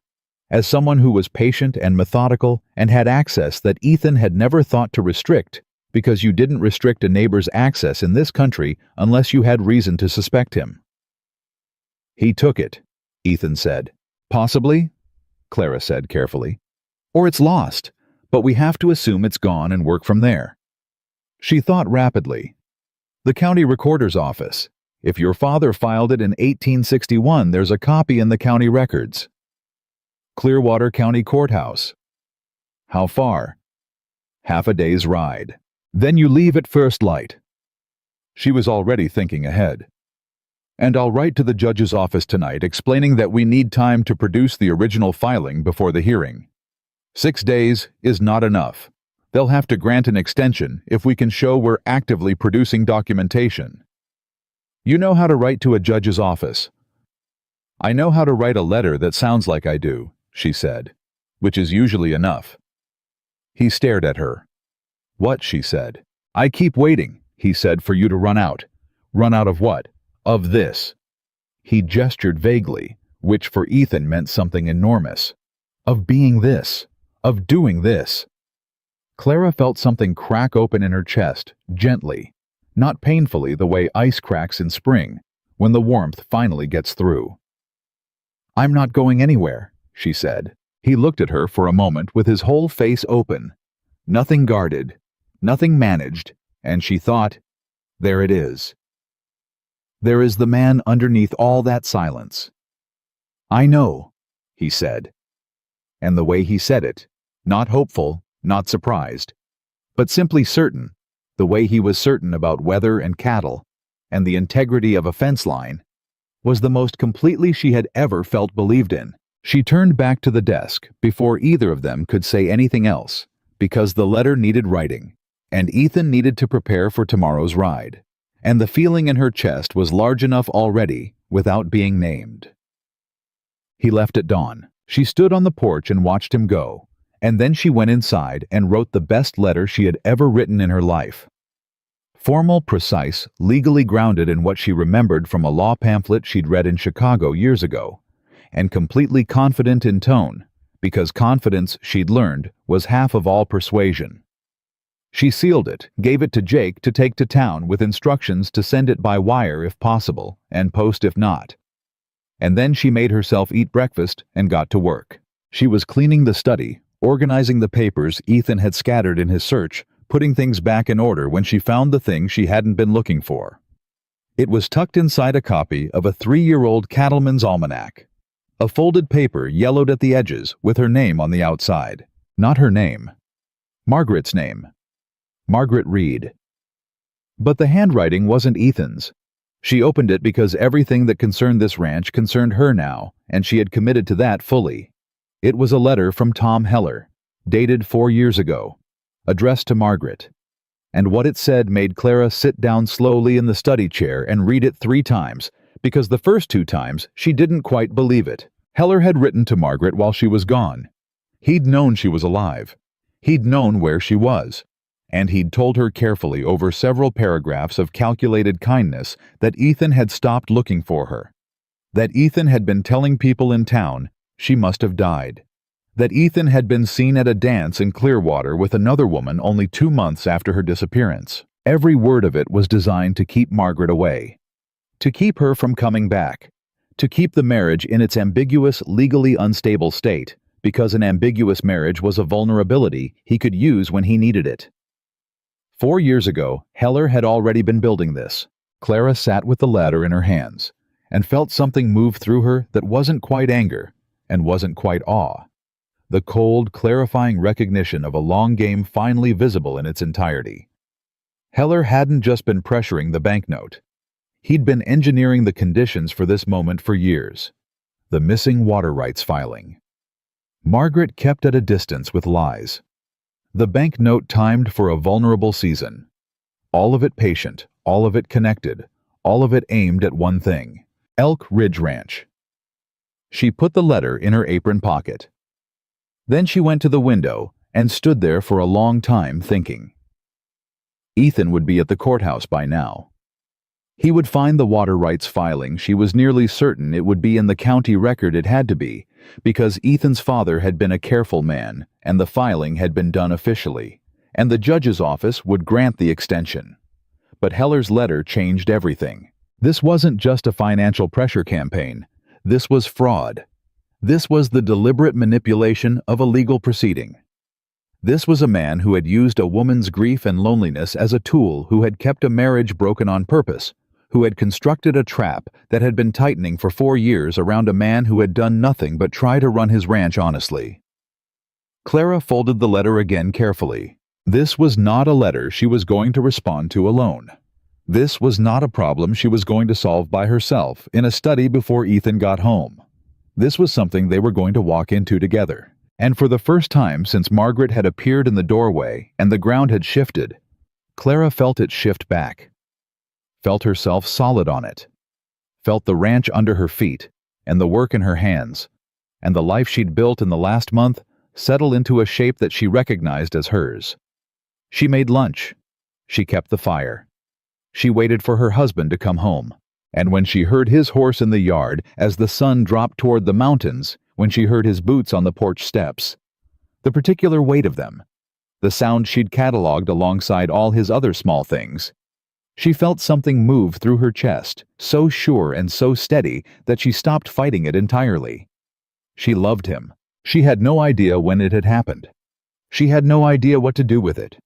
as someone who was patient and methodical and had access that Ethan had never thought to restrict, because you didn't restrict a neighbor's access in this country unless you had reason to suspect him. He took it, Ethan said. Possibly, Clara said carefully. Or it's lost, but we have to assume it's gone and work from there. She thought rapidly. The county recorder's office. If your father filed it in 1861, there's a copy in the county records. Clearwater County Courthouse. How far? Half a day's ride. Then you leave at first light. She was already thinking ahead. And I'll write to the judge's office tonight explaining that we need time to produce the original filing before the hearing. 6 days is not enough. They'll have to grant an extension if we can show we're actively producing documentation. You know how to write to a judge's office. I know how to write a letter that sounds like I do, she said, which is usually enough. He stared at her. What, she said. I keep waiting, he said, for you to run out. Run out of what? Of this. He gestured vaguely, which for Ethan meant something enormous. Of being this. Of doing this. Clara felt something crack open in her chest, gently, not painfully the way ice cracks in spring, when the warmth finally gets through. I'm not going anywhere, she said. He looked at her for a moment with his whole face open. Nothing guarded, nothing managed, and she thought, there it is. There is the man underneath all that silence. I know, he said. And the way he said it, not hopeful, not surprised, but simply certain, the way he was certain about weather and cattle, and the integrity of a fence line, was the most completely she had ever felt believed in. She turned back to the desk before either of them could say anything else, because the letter needed writing, and Ethan needed to prepare for tomorrow's ride. And the feeling in her chest was large enough already without being named. He left at dawn. She stood on the porch and watched him go, and then she went inside and wrote the best letter she had ever written in her life. Formal, precise, legally grounded in what she remembered from a law pamphlet she'd read in Chicago years ago, and completely confident in tone, because confidence, she'd learned, was half of all persuasion. She sealed it, gave it to Jake to take to town with instructions to send it by wire if possible, and post if not. And then she made herself eat breakfast and got to work. She was cleaning the study, organizing the papers Ethan had scattered in his search, putting things back in order when she found the thing she hadn't been looking for. It was tucked inside a copy of a 3-year-old cattleman's almanac. A folded paper yellowed at the edges with her name on the outside. Not her name. Margaret's name. Margaret Reed. But the handwriting wasn't Ethan's. She opened it because everything that concerned this ranch concerned her now, and she had committed to that fully. It was a letter from Tom Heller, dated 4 years ago, addressed to Margaret. And what it said made Clara sit down slowly in the study chair and read it 3 times, because the first 2 times she didn't quite believe it. Heller had written to Margaret while she was gone. He'd known she was alive. He'd known where she was. And he'd told her carefully over several paragraphs of calculated kindness that Ethan had stopped looking for her. That Ethan had been telling people in town she must have died. That Ethan had been seen at a dance in Clearwater with another woman only 2 months after her disappearance. Every word of it was designed to keep Margaret away, to keep her from coming back, to keep the marriage in its ambiguous, legally unstable state, because an ambiguous marriage was a vulnerability he could use when he needed it. 4 years ago, Heller had already been building this. Clara sat with the ladder in her hands and felt something move through her that wasn't quite anger and wasn't quite awe. The cold, clarifying recognition of a long game finally visible in its entirety. Heller hadn't just been pressuring the banknote. He'd been engineering the conditions for this moment for years. The missing water rights filing. Margaret kept at a distance with lies. The banknote timed for a vulnerable season. All of it patient, all of it connected, all of it aimed at one thing: Elk Ridge Ranch. She put the letter in her apron pocket. Then she went to the window and stood there for a long time thinking. Ethan would be at the courthouse by now. He would find the water rights filing. She was nearly certain it would be in the county record. It had to be, because Ethan's father had been a careful man, and the filing had been done officially, and the judge's office would grant the extension. But Heller's letter changed everything. This wasn't just a financial pressure campaign. This was fraud. This was the deliberate manipulation of a legal proceeding. This was a man who had used a woman's grief and loneliness as a tool, who had kept a marriage broken on purpose, who had constructed a trap that had been tightening for 4 years around a man who had done nothing but try to run his ranch honestly. Clara folded the letter again carefully. This was not a letter she was going to respond to alone. This was not a problem she was going to solve by herself in a study before Ethan got home. This was something they were going to walk into together. And for the first time since Margaret had appeared in the doorway and the ground had shifted, Clara felt it shift back. Felt herself solid on it. Felt the ranch under her feet, and the work in her hands, and the life she'd built in the last month settle into a shape that she recognized as hers. She made lunch. She kept the fire. She waited for her husband to come home, and when she heard his horse in the yard as the sun dropped toward the mountains, when she heard his boots on the porch steps, the particular weight of them, the sound she'd cataloged alongside all his other small things, she felt something move through her chest, so sure and so steady that she stopped fighting it entirely. She loved him. She had no idea when it had happened. She had no idea what to do with it.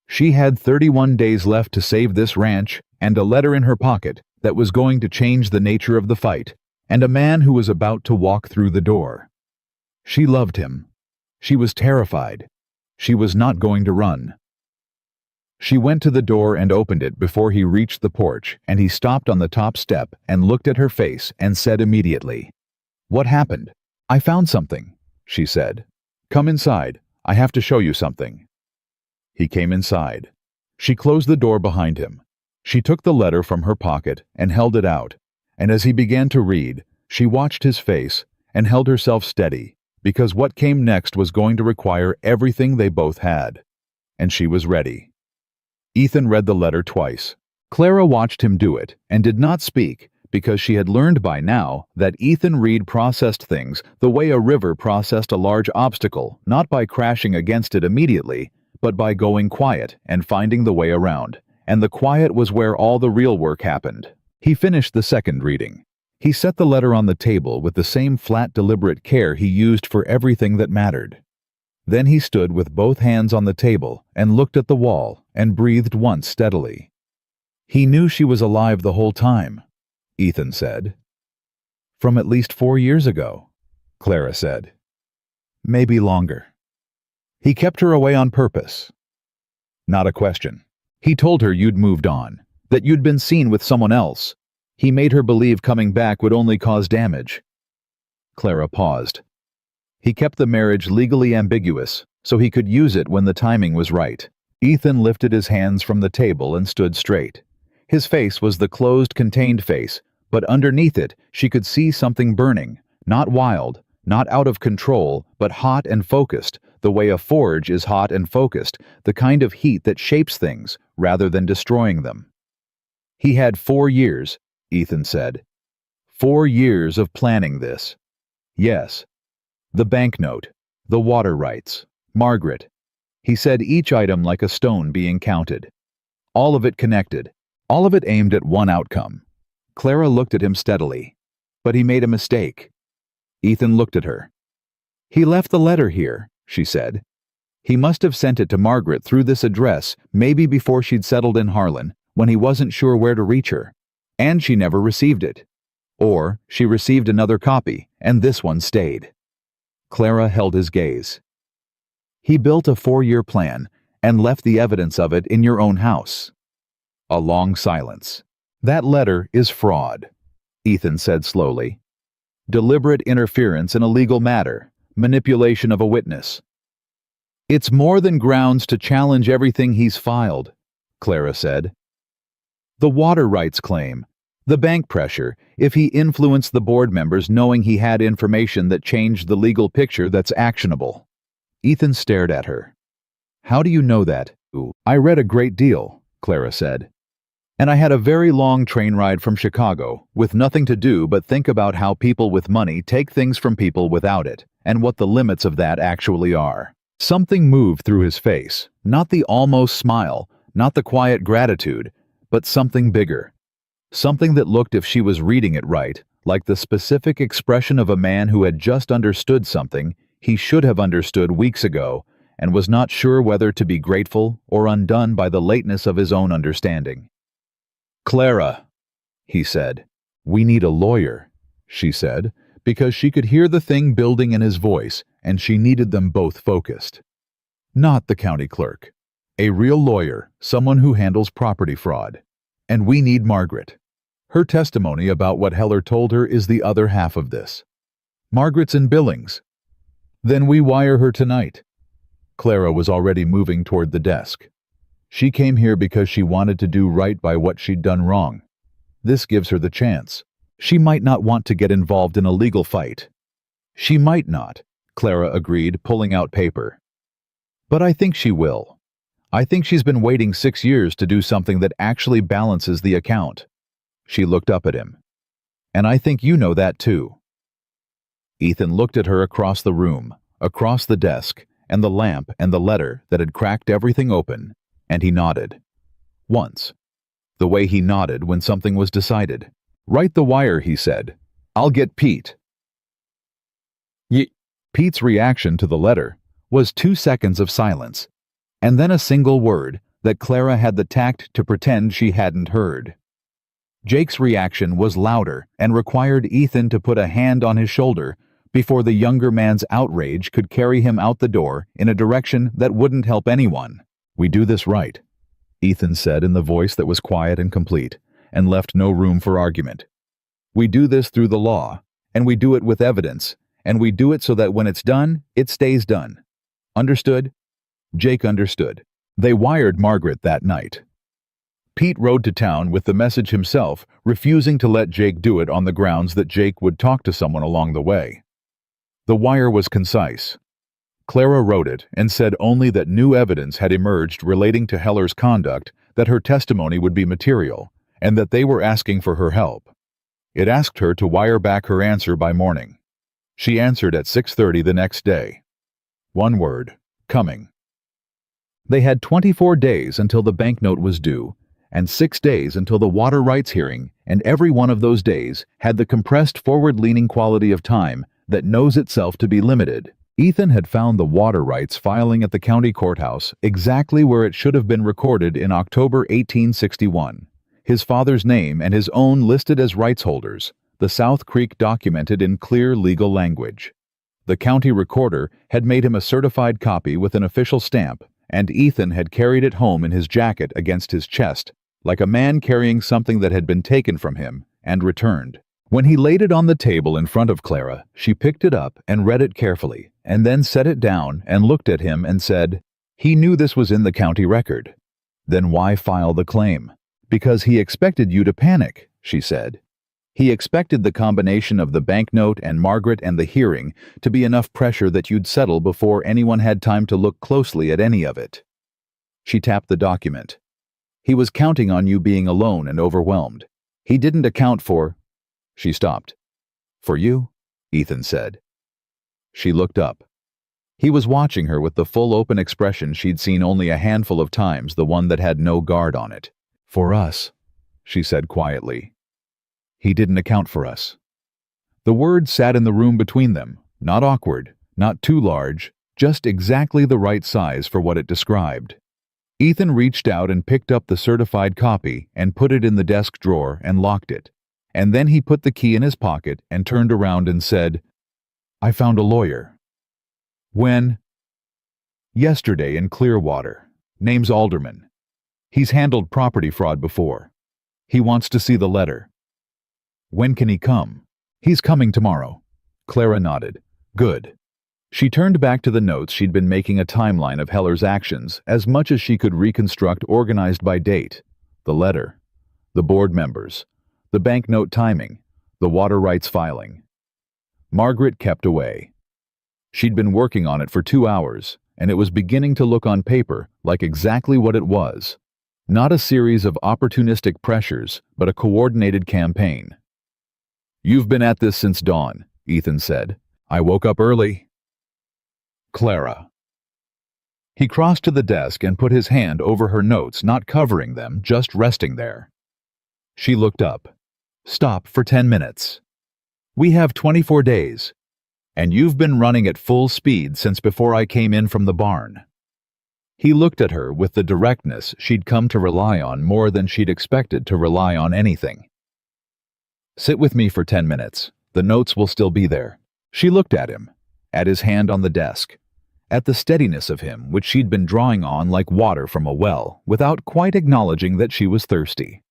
She had 31 days left to save this ranch, and a letter in her pocket that was going to change the nature of the fight, and a man who was about to walk through the door. She loved him. She was terrified. She was not going to run. She went to the door and opened it before he reached the porch, and he stopped on the top step and looked at her face and said immediately, "What happened?" "I found something," she said. "Come inside. I have to show you something." He came inside. She closed the door behind him. She took the letter from her pocket and held it out, and as he began to read, she watched his face and held herself steady, because what came next was going to require everything they both had. And she was ready. Ethan read the letter twice. Clara watched him do it and did not speak, because she had learned by now that Ethan Reed processed things the way a river processed a large obstacle, not by crashing against it immediately, but by going quiet and finding the way around. And the quiet was where all the real work happened. He finished the second reading. He set the letter on the table with the same flat, deliberate care he used for everything that mattered. Then he stood with both hands on the table and looked at the wall and breathed once steadily. He knew she was alive the whole time, Ethan said. From at least 4 years ago, Clara said. Maybe longer. He kept her away on purpose. Not a question. He told her you'd moved on, that you'd been seen with someone else. He made her believe coming back would only cause damage. Clara paused. He kept the marriage legally ambiguous, so he could use it when the timing was right. Ethan lifted his hands from the table and stood straight. His face was the closed, contained face, but underneath it she could see something burning, not wild, not out of control, but hot and focused, the way a forge is hot and focused, the kind of heat that shapes things rather than destroying them. He had 4 years, Ethan said. 4 years of planning this. Yes. The banknote. The water rights. Margaret. He said each item like a stone being counted. All of it connected. All of it aimed at one outcome. Clara looked at him steadily. But he made a mistake. Ethan looked at her. He left the letter here, she said. He must have sent it to Margaret through this address, maybe before she'd settled in Harlan, when he wasn't sure where to reach her. And she never received it. Or she received another copy, and this one stayed. Clara held his gaze. He built a 4-year plan and left the evidence of it in your own house. A long silence. That letter is fraud, Ethan said slowly. Deliberate interference in a legal matter, manipulation of a witness. It's more than grounds to challenge everything he's filed, Clara said. The water rights claim, the bank pressure, if he influenced the board members knowing he had information that changed the legal picture that's actionable. Ethan stared at her. How do you know that? I read a great deal, Clara said. And I had a very long train ride from Chicago, with nothing to do but think about how people with money take things from people without it, and what the limits of that actually are. Something moved through his face, not the almost smile, not the quiet gratitude, but something bigger. Something that looked, if she was reading it right, like the specific expression of a man who had just understood something he should have understood weeks ago, and was not sure whether to be grateful or undone by the lateness of his own understanding. Clara, he said. We need a lawyer, she said, because she could hear the thing building in his voice, and she needed them both focused. Not the county clerk. A real lawyer, someone who handles property fraud. And we need Margaret. Her testimony about what Heller told her is the other half of this. Margaret's in Billings. Then we wire her tonight. Clara was already moving toward the desk. She came here because she wanted to do right by what she'd done wrong. This gives her the chance. She might not want to get involved in a legal fight. She might not, Clara agreed, pulling out paper. But I think she will. I think she's been waiting 6 years to do something that actually balances the account. She looked up at him. And I think you know that too. Ethan looked at her across the room, across the desk, and the lamp and the letter that had cracked everything open, and he nodded. Once. The way he nodded when something was decided. Write the wire, he said. I'll get Pete. Pete's reaction to the letter was 2 seconds of silence, and then a single word that Clara had the tact to pretend she hadn't heard. Jake's reaction was louder and required Ethan to put a hand on his shoulder before the younger man's outrage could carry him out the door in a direction that wouldn't help anyone. We do this right, Ethan said in the voice that was quiet and complete, and left no room for argument. We do this through the law, and we do it with evidence, and we do it so that when it's done, it stays done. Understood? Jake understood. They wired Margaret that night. Pete rode to town with the message himself, refusing to let Jake do it on the grounds that Jake would talk to someone along the way. The wire was concise. Clara wrote it and said only that new evidence had emerged relating to Heller's conduct, that her testimony would be material, and that they were asking for her help. It asked her to wire back her answer by morning. She answered at 6:30 the next day. One word, coming. They had 24 days until the banknote was due, and 6 days until the water rights hearing, and every one of those days had the compressed forward-leaning quality of time that knows itself to be limited. Ethan had found the water rights filing at the county courthouse exactly where it should have been recorded in October 1861. His father's name and his own listed as rights holders, the South Creek documented in clear legal language. The county recorder had made him a certified copy with an official stamp, and Ethan had carried it home in his jacket against his chest, like a man carrying something that had been taken from him and returned. When he laid it on the table in front of Clara, she picked it up and read it carefully, and then set it down and looked at him and said, "He knew this was in the county record." "Then why file the claim?" "Because he expected you to panic," she said. "He expected the combination of the banknote and Margaret and the hearing to be enough pressure that you'd settle before anyone had time to look closely at any of it." She tapped the document. "He was counting on you being alone and overwhelmed. He didn't account for—" She stopped. "For you?" Ethan said. She looked up. He was watching her with the full open expression she'd seen only a handful of times, the one that had no guard on it. "For us," she said quietly. "He didn't account for us." The words sat in the room between them, not awkward, not too large, just exactly the right size for what it described. Ethan reached out and picked up the certified copy and put it in the desk drawer and locked it. And then he put the key in his pocket and turned around and said, "I found a lawyer." "When?" "Yesterday in Clearwater. Name's Alderman. He's handled property fraud before. He wants to see the letter." "When can he come?" "He's coming tomorrow." Clara nodded. "Good." She turned back to the notes she'd been making, a timeline of Heller's actions, as much as she could reconstruct, organized by date. The letter, the board members, the banknote timing, the water rights filing. Margaret kept away. She'd been working on it for 2 hours, and it was beginning to look on paper like exactly what it was. Not a series of opportunistic pressures, but a coordinated campaign. "You've been at this since dawn," Ethan said. "I woke up early." Clara. He crossed to the desk and put his hand over her notes, not covering them, just resting there. She looked up. "Stop for 10 minutes. We have 24 days. And you've been running at full speed since before I came in from the barn." He looked at her with the directness she'd come to rely on more than she'd expected to rely on anything. "Sit with me for 10 minutes. The notes will still be there." She looked at him, at his hand on the desk, at the steadiness of him which she'd been drawing on like water from a well, without quite acknowledging that she was thirsty.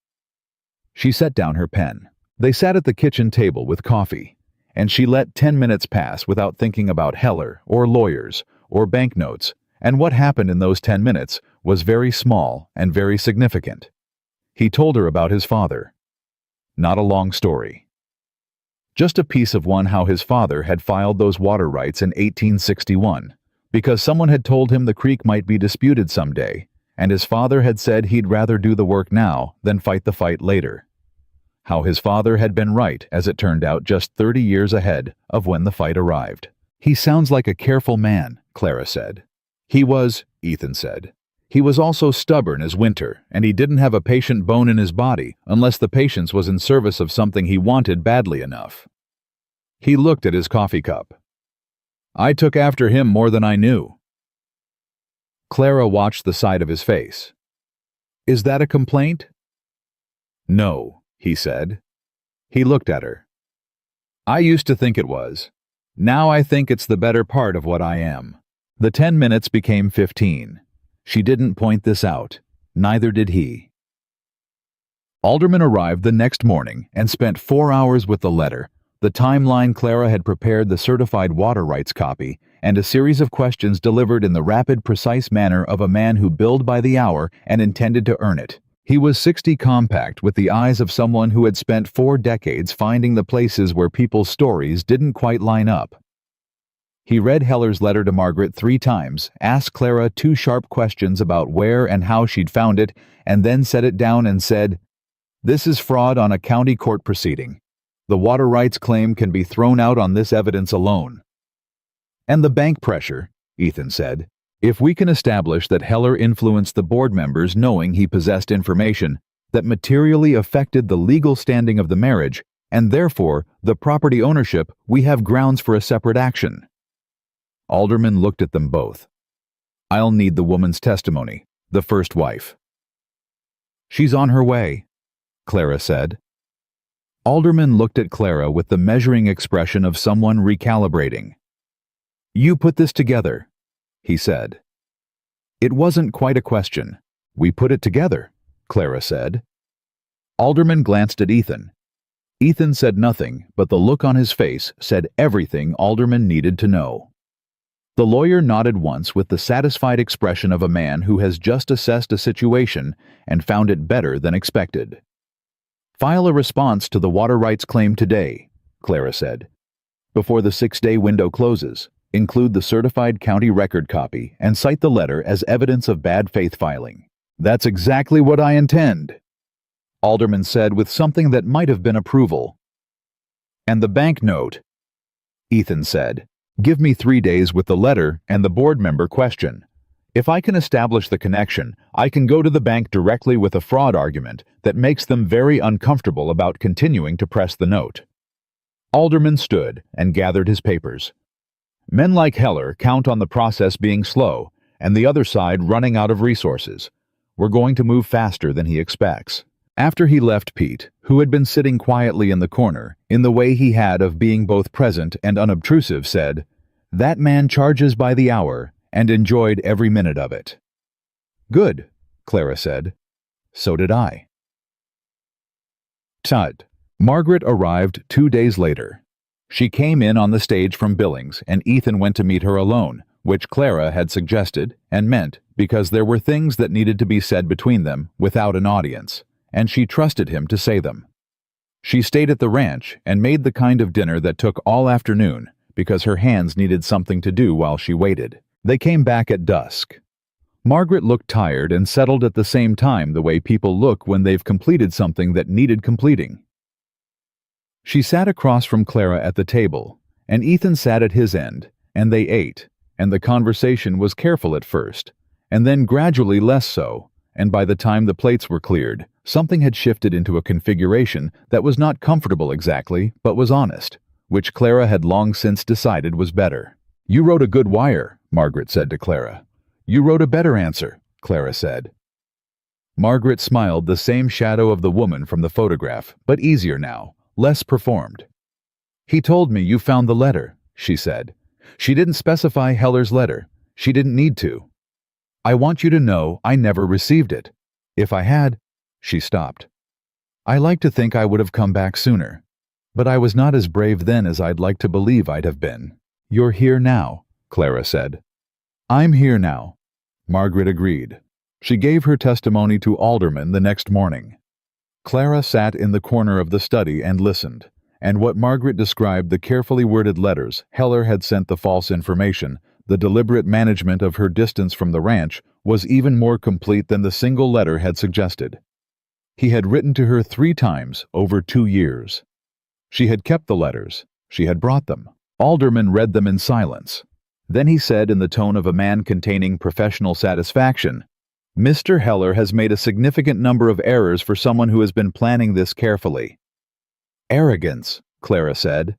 She set down her pen. They sat at the kitchen table with coffee, and she let 10 minutes pass without thinking about Heller, or lawyers, or banknotes, and what happened in those 10 minutes was very small and very significant. He told her about his father. Not a long story. Just a piece of one: how his father had filed those water rights in 1861, because someone had told him the creek might be disputed someday, and his father had said he'd rather do the work now than fight the fight later. How his father had been right, as it turned out, just 30 years ahead of when the fight arrived. "He sounds like a careful man," Clara said. "He was," Ethan said. "He was also stubborn as winter, and he didn't have a patient bone in his body unless the patience was in service of something he wanted badly enough." He looked at his coffee cup. "I took after him more than I knew." Clara watched the side of his face. "Is that a complaint?" "No," he said. He looked at her. "I used to think it was. Now I think it's the better part of what I am." The 10 minutes became 15. She didn't point this out. Neither did he. Alderman arrived the next morning and spent 4 hours with the letter, the timeline Clara had prepared, the certified water rights copy, and a series of questions delivered in the rapid, precise manner of a man who billed by the hour and intended to earn it. He was 60 compact, with the eyes of someone who had spent 4 decades finding the places where people's stories didn't quite line up. He read Heller's letter to Margaret 3 times, asked Clara 2 sharp questions about where and how she'd found it, and then set it down and said, "This is fraud on a county court proceeding. The water rights claim can be thrown out on this evidence alone." "And the bank pressure," Ethan said. "If we can establish that Heller influenced the board members knowing he possessed information that materially affected the legal standing of the marriage, and therefore the property ownership, we have grounds for a separate action." Alderman looked at them both. "I'll need the woman's testimony, the first wife." "She's on her way," Clara said. Alderman looked at Clara with the measuring expression of someone recalibrating. "You put this together," he said. It wasn't quite a question. "We put it together," Clara said. Alderman glanced at Ethan. Ethan said nothing, but the look on his face said everything Alderman needed to know. The lawyer nodded once with the satisfied expression of a man who has just assessed a situation and found it better than expected. "File a response to the water rights claim today," Clara said. "Before the 6-day window closes, include the certified county record copy and cite the letter as evidence of bad faith filing." "That's exactly what I intend," Alderman said with something that might have been approval. "And the bank note," Ethan said. Give me 3 days with the letter and the board member question. If I can establish the connection, I can go to the bank directly with a fraud argument that makes them very uncomfortable about continuing to press the note." Alderman stood and gathered his papers. Men like Heller count on the process being slow and the other side running out of resources. We're going to move faster than he expects. After he left, Pete, who had been sitting quietly in the corner, in the way he had of being both present and unobtrusive, said, "That man charges by the hour," and enjoyed every minute of it. "Good," Clara said. "So did I." Tut. Margaret arrived 2 days later. She came in on the stage from Billings, and Ethan went to meet her alone, which Clara had suggested and meant because there were things that needed to be said between them without an audience, and she trusted him to say them. She stayed at the ranch and made the kind of dinner that took all afternoon because her hands needed something to do while she waited. They came back at dusk. Margaret looked tired and settled at the same time, the way people look when they've completed something that needed completing. She sat across from Clara at the table, and Ethan sat at his end, and they ate, and the conversation was careful at first, and then gradually less so, and by the time the plates were cleared, something had shifted into a configuration that was not comfortable exactly, but was honest, which Clara had long since decided was better. "You wrote a good wire," Margaret said to Clara. "You wrote a better answer," Clara said. Margaret smiled, the same shadow of the woman from the photograph, but easier now, less performed. "He told me you found the letter," she said. "She didn't specify Heller's letter. She didn't need to. I want you to know I never received it. If I had—" She stopped. "I like to think I would have come back sooner. But I was not as brave then as I'd like to believe I'd have been." "You're here now," Clara said. "I'm here now," Margaret agreed. She gave her testimony to Alderman the next morning. Clara sat in the corner of the study and listened, and what Margaret described the carefully worded letters Heller had sent, the false information, the deliberate management of her distance from the ranch, was even more complete than the single letter had suggested. He had written to her 3 times over 2 years. She had kept the letters. She had brought them. Alderman read them in silence. Then he said, in the tone of a man containing professional satisfaction, "Mr. Heller has made a significant number of errors for someone who has been planning this carefully." "Arrogance," Clara said.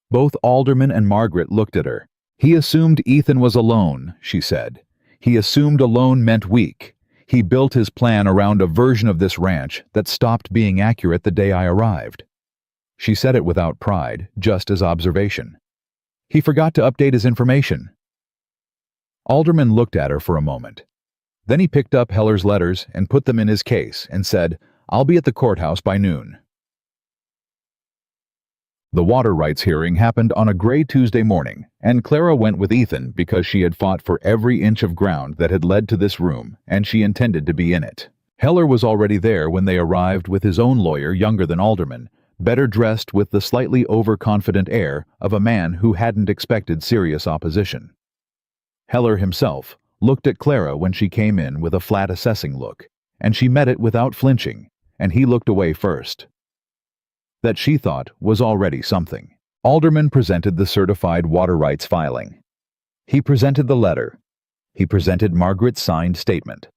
Both Alderman and Margaret looked at her. "He assumed Ethan was alone," she said. "He assumed alone meant weak. He built his plan around a version of this ranch that stopped being accurate the day I arrived." She said it without pride, just as observation. "He forgot to update his information." Alderman looked at her for a moment. Then he picked up Heller's letters and put them in his case and said, "I'll be at the courthouse by noon." The water rights hearing happened on a gray Tuesday morning, and Clara went with Ethan because she had fought for every inch of ground that had led to this room, and she intended to be in it. Heller was already there when they arrived with his own lawyer, younger than Alderman, better dressed with the slightly overconfident air of a man who hadn't expected serious opposition. Heller himself looked at Clara when she came in with a flat assessing look, and she met it without flinching, and he looked away first. That, she thought, was already something. Alderman presented the certified water rights filing. He presented the letter. He presented Margaret's signed statement.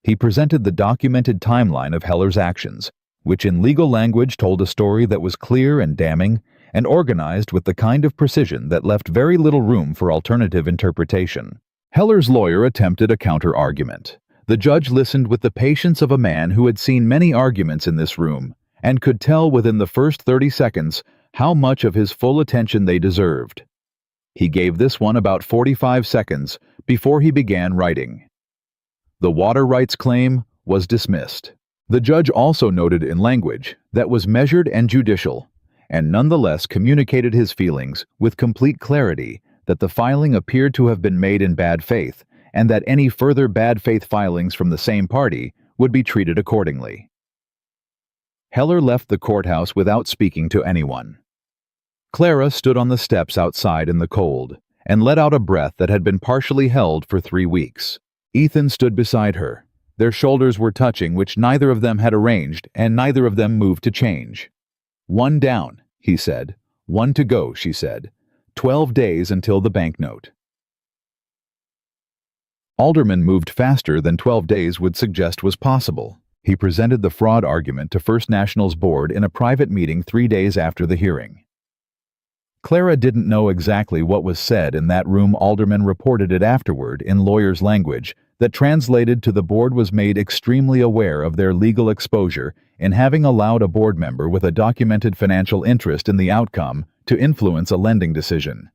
He presented the documented timeline of Heller's actions, which in legal language told a story that was clear and damning, and organized with the kind of precision that left very little room for alternative interpretation. Heller's lawyer attempted a counter-argument. The judge listened with the patience of a man who had seen many arguments in this room, and could tell within the first 30 seconds how much of his full attention they deserved. He gave this one about 45 seconds before he began writing. The water rights claim was dismissed. The judge also noted in language that was measured and judicial, and nonetheless communicated his feelings with complete clarity that the filing appeared to have been made in bad faith, and that any further bad faith filings from the same party would be treated accordingly. Heller left the courthouse without speaking to anyone. Clara stood on the steps outside in the cold, and let out a breath that had been partially held for 3 weeks. Ethan stood beside her. Their shoulders were touching, which neither of them had arranged, and neither of them moved to change. "One down," he said. "One to go," she said. 12 days until the banknote. Alderman moved faster than 12 days would suggest was possible. He presented the fraud argument to First National's board in a private meeting 3 days after the hearing. Clara didn't know exactly what was said in that room. Alderman reported it afterward in lawyer's language that translated to the board was made extremely aware of their legal exposure in having allowed a board member with a documented financial interest in the outcome to influence a lending decision.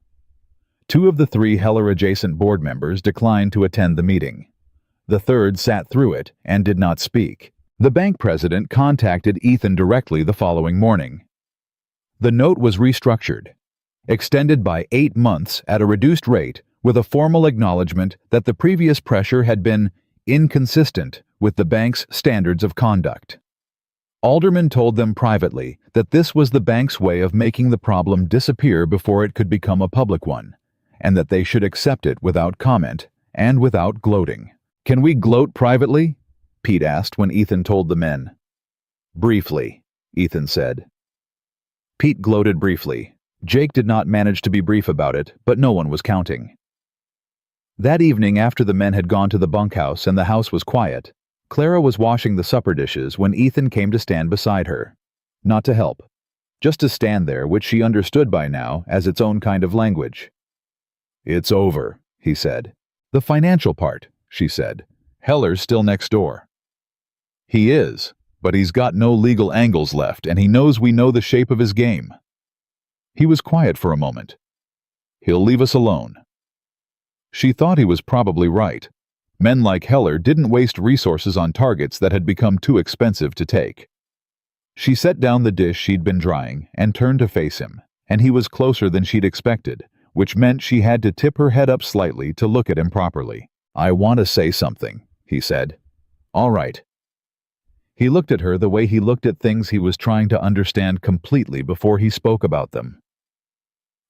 2 of the 3 Heller-adjacent board members declined to attend the meeting. The third sat through it and did not speak. The bank president contacted Ethan directly the following morning. The note was restructured, extended by 8 months at a reduced rate, with a formal acknowledgement that the previous pressure had been inconsistent with the bank's standards of conduct. Alderman told them privately that this was the bank's way of making the problem disappear before it could become a public one, and that they should accept it without comment and without gloating. "Can we gloat privately?" Pete asked when Ethan told the men. "Briefly," Ethan said. Pete gloated briefly. Jake did not manage to be brief about it, but no one was counting. That evening, after the men had gone to the bunkhouse and the house was quiet, Clara was washing the supper dishes when Ethan came to stand beside her. Not to help, just to stand there, which she understood by now as its own kind of language. "It's over," he said. "The financial part," she said. "Heller's still next door." "He is, but he's got no legal angles left, and he knows we know the shape of his game." He was quiet for a moment. "He'll leave us alone." She thought he was probably right. Men like Heller didn't waste resources on targets that had become too expensive to take. She set down the dish she'd been drying and turned to face him, and he was closer than she'd expected, which meant she had to tip her head up slightly to look at him properly. "I want to say something," he said. "All right." He looked at her the way he looked at things he was trying to understand completely before he spoke about them.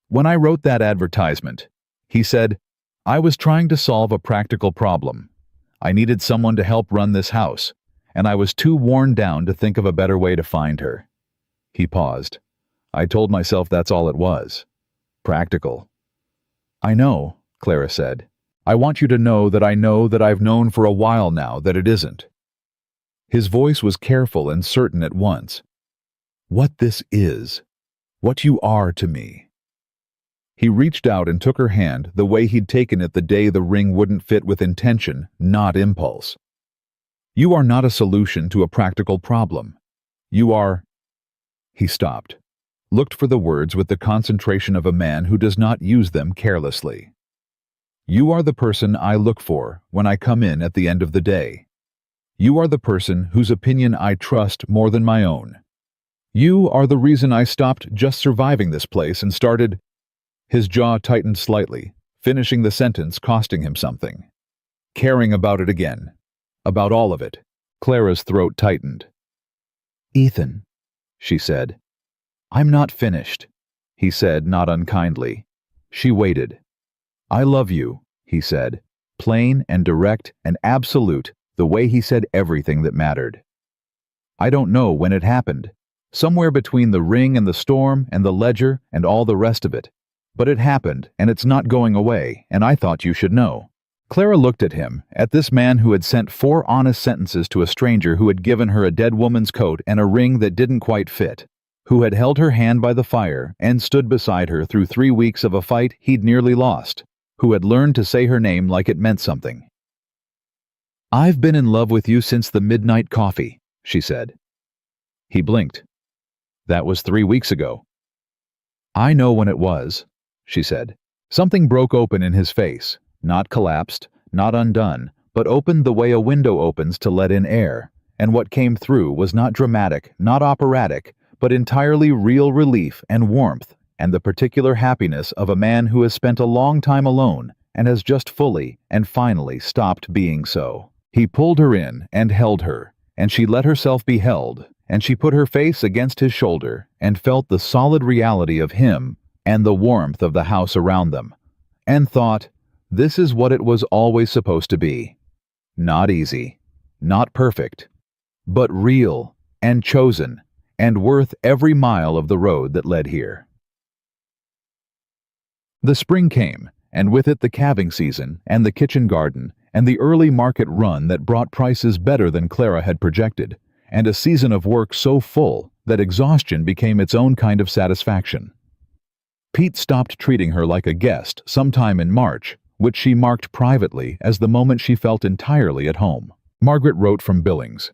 "When I wrote that advertisement," he said, "I was trying to solve a practical problem. I needed someone to help run this house, and I was too worn down to think of a better way to find her." He paused. "I told myself that's all it was. Practical." "I know," Clara said. "I want you to know that I've known for a while now that it isn't." His voice was careful and certain at once. "What this is, what you are to me." He reached out and took her hand the way he'd taken it the day the ring wouldn't fit, with intention, not impulse. "You are not a solution to a practical problem. You are—" He stopped, looked for the words with the concentration of a man who does not use them carelessly. "You are the person I look for when I come in at the end of the day. You are the person whose opinion I trust more than my own. You are the reason I stopped just surviving this place and started—" His jaw tightened slightly, finishing the sentence costing him something. "Caring about it again. About all of it." Clara's throat tightened. "Ethan," she said. "I'm not finished," he said, not unkindly. She waited. "I love you," he said, plain and direct and absolute, the way he said everything that mattered. "I don't know when it happened, somewhere between the ring and the storm and the ledger and all the rest of it. But it happened, and it's not going away, and I thought you should know." Clara looked at him, at this man who had sent 4 honest sentences to a stranger who had given her a dead woman's coat and a ring that didn't quite fit, who had held her hand by the fire and stood beside her through 3 weeks of a fight he'd nearly lost, who had learned to say her name like it meant something. "I've been in love with you since the midnight coffee," she said. He blinked. "That was 3 weeks ago." "I know when it was," she said. Something broke open in his face, not collapsed, not undone, but opened the way a window opens to let in air, and what came through was not dramatic, not operatic, but entirely real relief and warmth and the particular happiness of a man who has spent a long time alone and has just fully and finally stopped being so. He pulled her in and held her, and she let herself be held, and she put her face against his shoulder and felt the solid reality of him and the warmth of the house around them, and thought, this is what it was always supposed to be. Not easy, not perfect, but real and chosen and worth every mile of the road that led here. The spring came, and with it the calving season and the kitchen garden and the early market run that brought prices better than Clara had projected, and a season of work so full that exhaustion became its own kind of satisfaction. Pete stopped treating her like a guest sometime in March, which she marked privately as the moment she felt entirely at home. Margaret wrote from Billings.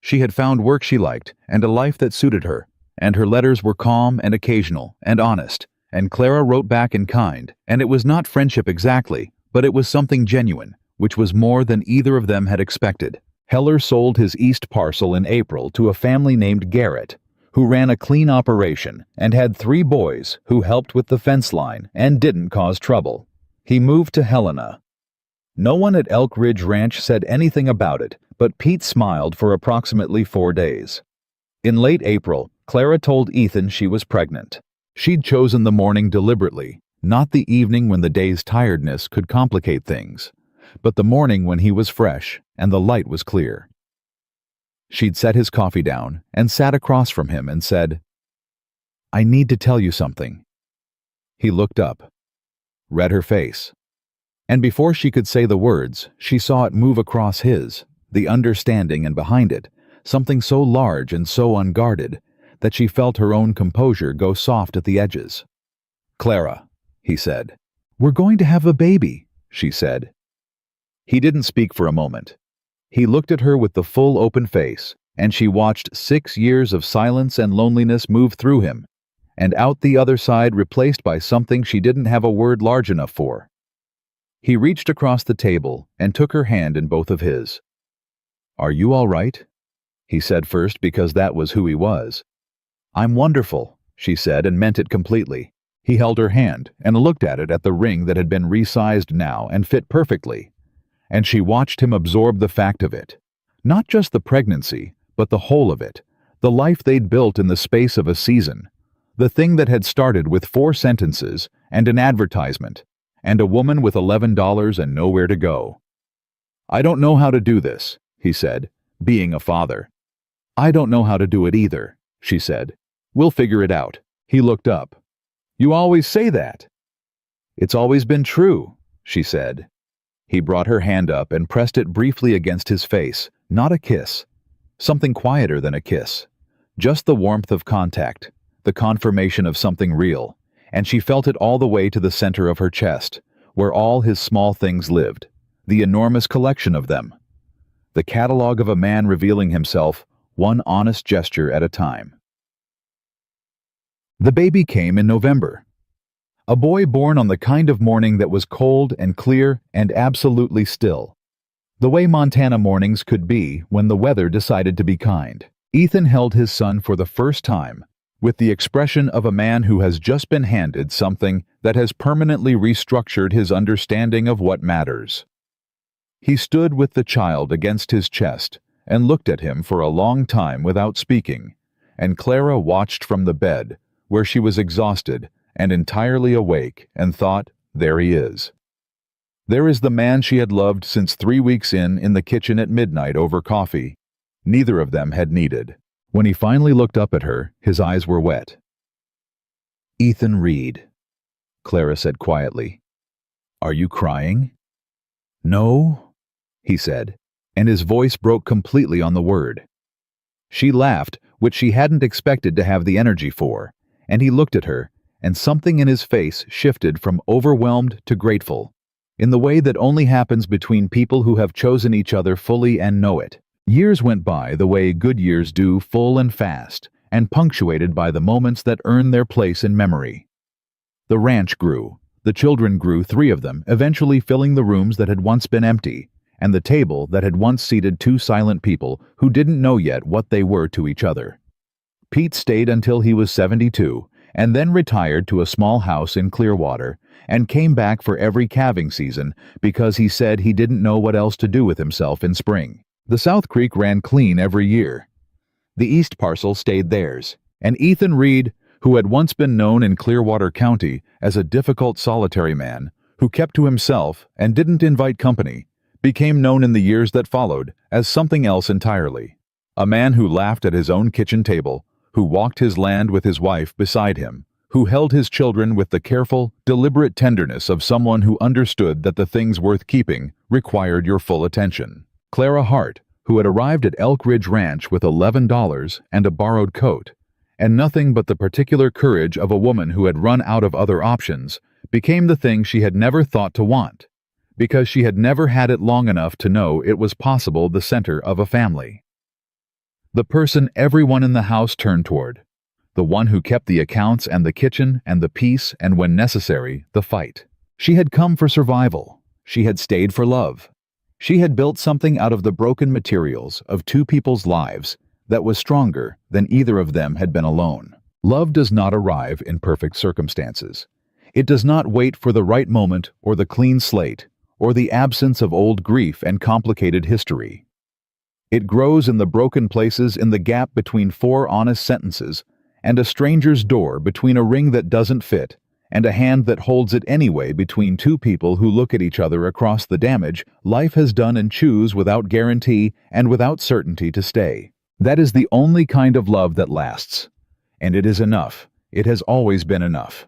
She had found work she liked and a life that suited her, and her letters were calm and occasional and honest, and Clara wrote back in kind, and it was not friendship exactly, but it was something genuine, which was more than either of them had expected. Heller sold his east parcel in April to a family named Garrett, who ran a clean operation and had 3 boys who helped with the fence line and didn't cause trouble. He moved to Helena. No one at Elk Ridge Ranch said anything about it, but Pete smiled for approximately 4 days. In late April, Clara told Ethan she was pregnant. She'd chosen the morning deliberately, not the evening when the day's tiredness could complicate things, but the morning when he was fresh and the light was clear. She'd set his coffee down and sat across from him and said, "I need to tell you something." He looked up, read her face, and before she could say the words, she saw it move across his, the understanding, and behind it, something so large and so unguarded that she felt her own composure go soft at the edges. "Clara," he said. "We're going to have a baby," she said. He didn't speak for a moment. He looked at her with the full open face, and she watched 6 years of silence and loneliness move through him, and out the other side replaced by something she didn't have a word large enough for. He reached across the table and took her hand in both of his. "Are you all right?" he said first, because that was who he was. "I'm wonderful," she said, and meant it completely. He held her hand and looked at it, at the ring that had been resized now and fit perfectly, and she watched him absorb the fact of it. Not just the pregnancy, but the whole of it, the life they'd built in the space of a season, the thing that had started with 4 sentences and an advertisement, and a woman with $11 and nowhere to go. "I don't know how to do this," he said, being a father. "I don't know how to do it either," she said. "We'll figure it out." He looked up. "You always say that." "It's always been true," she said. He brought her hand up and pressed it briefly against his face, not a kiss. Something quieter than a kiss. Just the warmth of contact, the confirmation of something real, and she felt it all the way to the center of her chest, where all his small things lived, the enormous collection of them. The catalog of a man revealing himself, one honest gesture at a time. The baby came in November. A boy born on the kind of morning that was cold and clear and absolutely still. The way Montana mornings could be when the weather decided to be kind. Ethan held his son for the first time, with the expression of a man who has just been handed something that has permanently restructured his understanding of what matters. He stood with the child against his chest and looked at him for a long time without speaking, and Clara watched from the bed, where she was exhausted and entirely awake, and thought, there he is. There is the man she had loved since 3 weeks in the kitchen at midnight over coffee. Neither of them had needed. When he finally looked up at her, his eyes were wet. "Ethan Reed," Clara said quietly. "Are you crying?" "No," he said, and his voice broke completely on the word. She laughed, which she hadn't expected to have the energy for, and he looked at her, and something in his face shifted from overwhelmed to grateful, in the way that only happens between people who have chosen each other fully and know it. Years went by the way good years do, full and fast, and punctuated by the moments that earn their place in memory. The ranch grew. The children grew, 3 of them, eventually filling the rooms that had once been empty, and the table that had once seated 2 silent people who didn't know yet what they were to each other. Pete stayed until he was 72, and then retired to a small house in Clearwater, and came back for every calving season because he said he didn't know what else to do with himself in spring. The South Creek ran clean every year. The east parcel stayed theirs, and Ethan Reed, who had once been known in Clearwater County as a difficult solitary man who kept to himself and didn't invite company, became known in the years that followed as something else entirely. A man who laughed at his own kitchen table, who walked his land with his wife beside him, who held his children with the careful, deliberate tenderness of someone who understood that the things worth keeping required your full attention. Clara Hart, who had arrived at Elk Ridge Ranch with $11 and a borrowed coat, and nothing but the particular courage of a woman who had run out of other options, became the thing she had never thought to want, because she had never had it long enough to know it was possible the center of a family. The person everyone in the house turned toward, the one who kept the accounts and the kitchen and the peace and, when necessary, the fight. She had come for survival. She had stayed for love. She had built something out of the broken materials of two people's lives that was stronger than either of them had been alone. Love does not arrive in perfect circumstances. It does not wait for the right moment or the clean slate or the absence of old grief and complicated history. It grows in the broken places, in the gap between four honest sentences and a stranger's door, between a ring that doesn't fit and a hand that holds it anyway, between two people who look at each other across the damage life has done and choose without guarantee and without certainty to stay. That is the only kind of love that lasts. And it is enough. It has always been enough.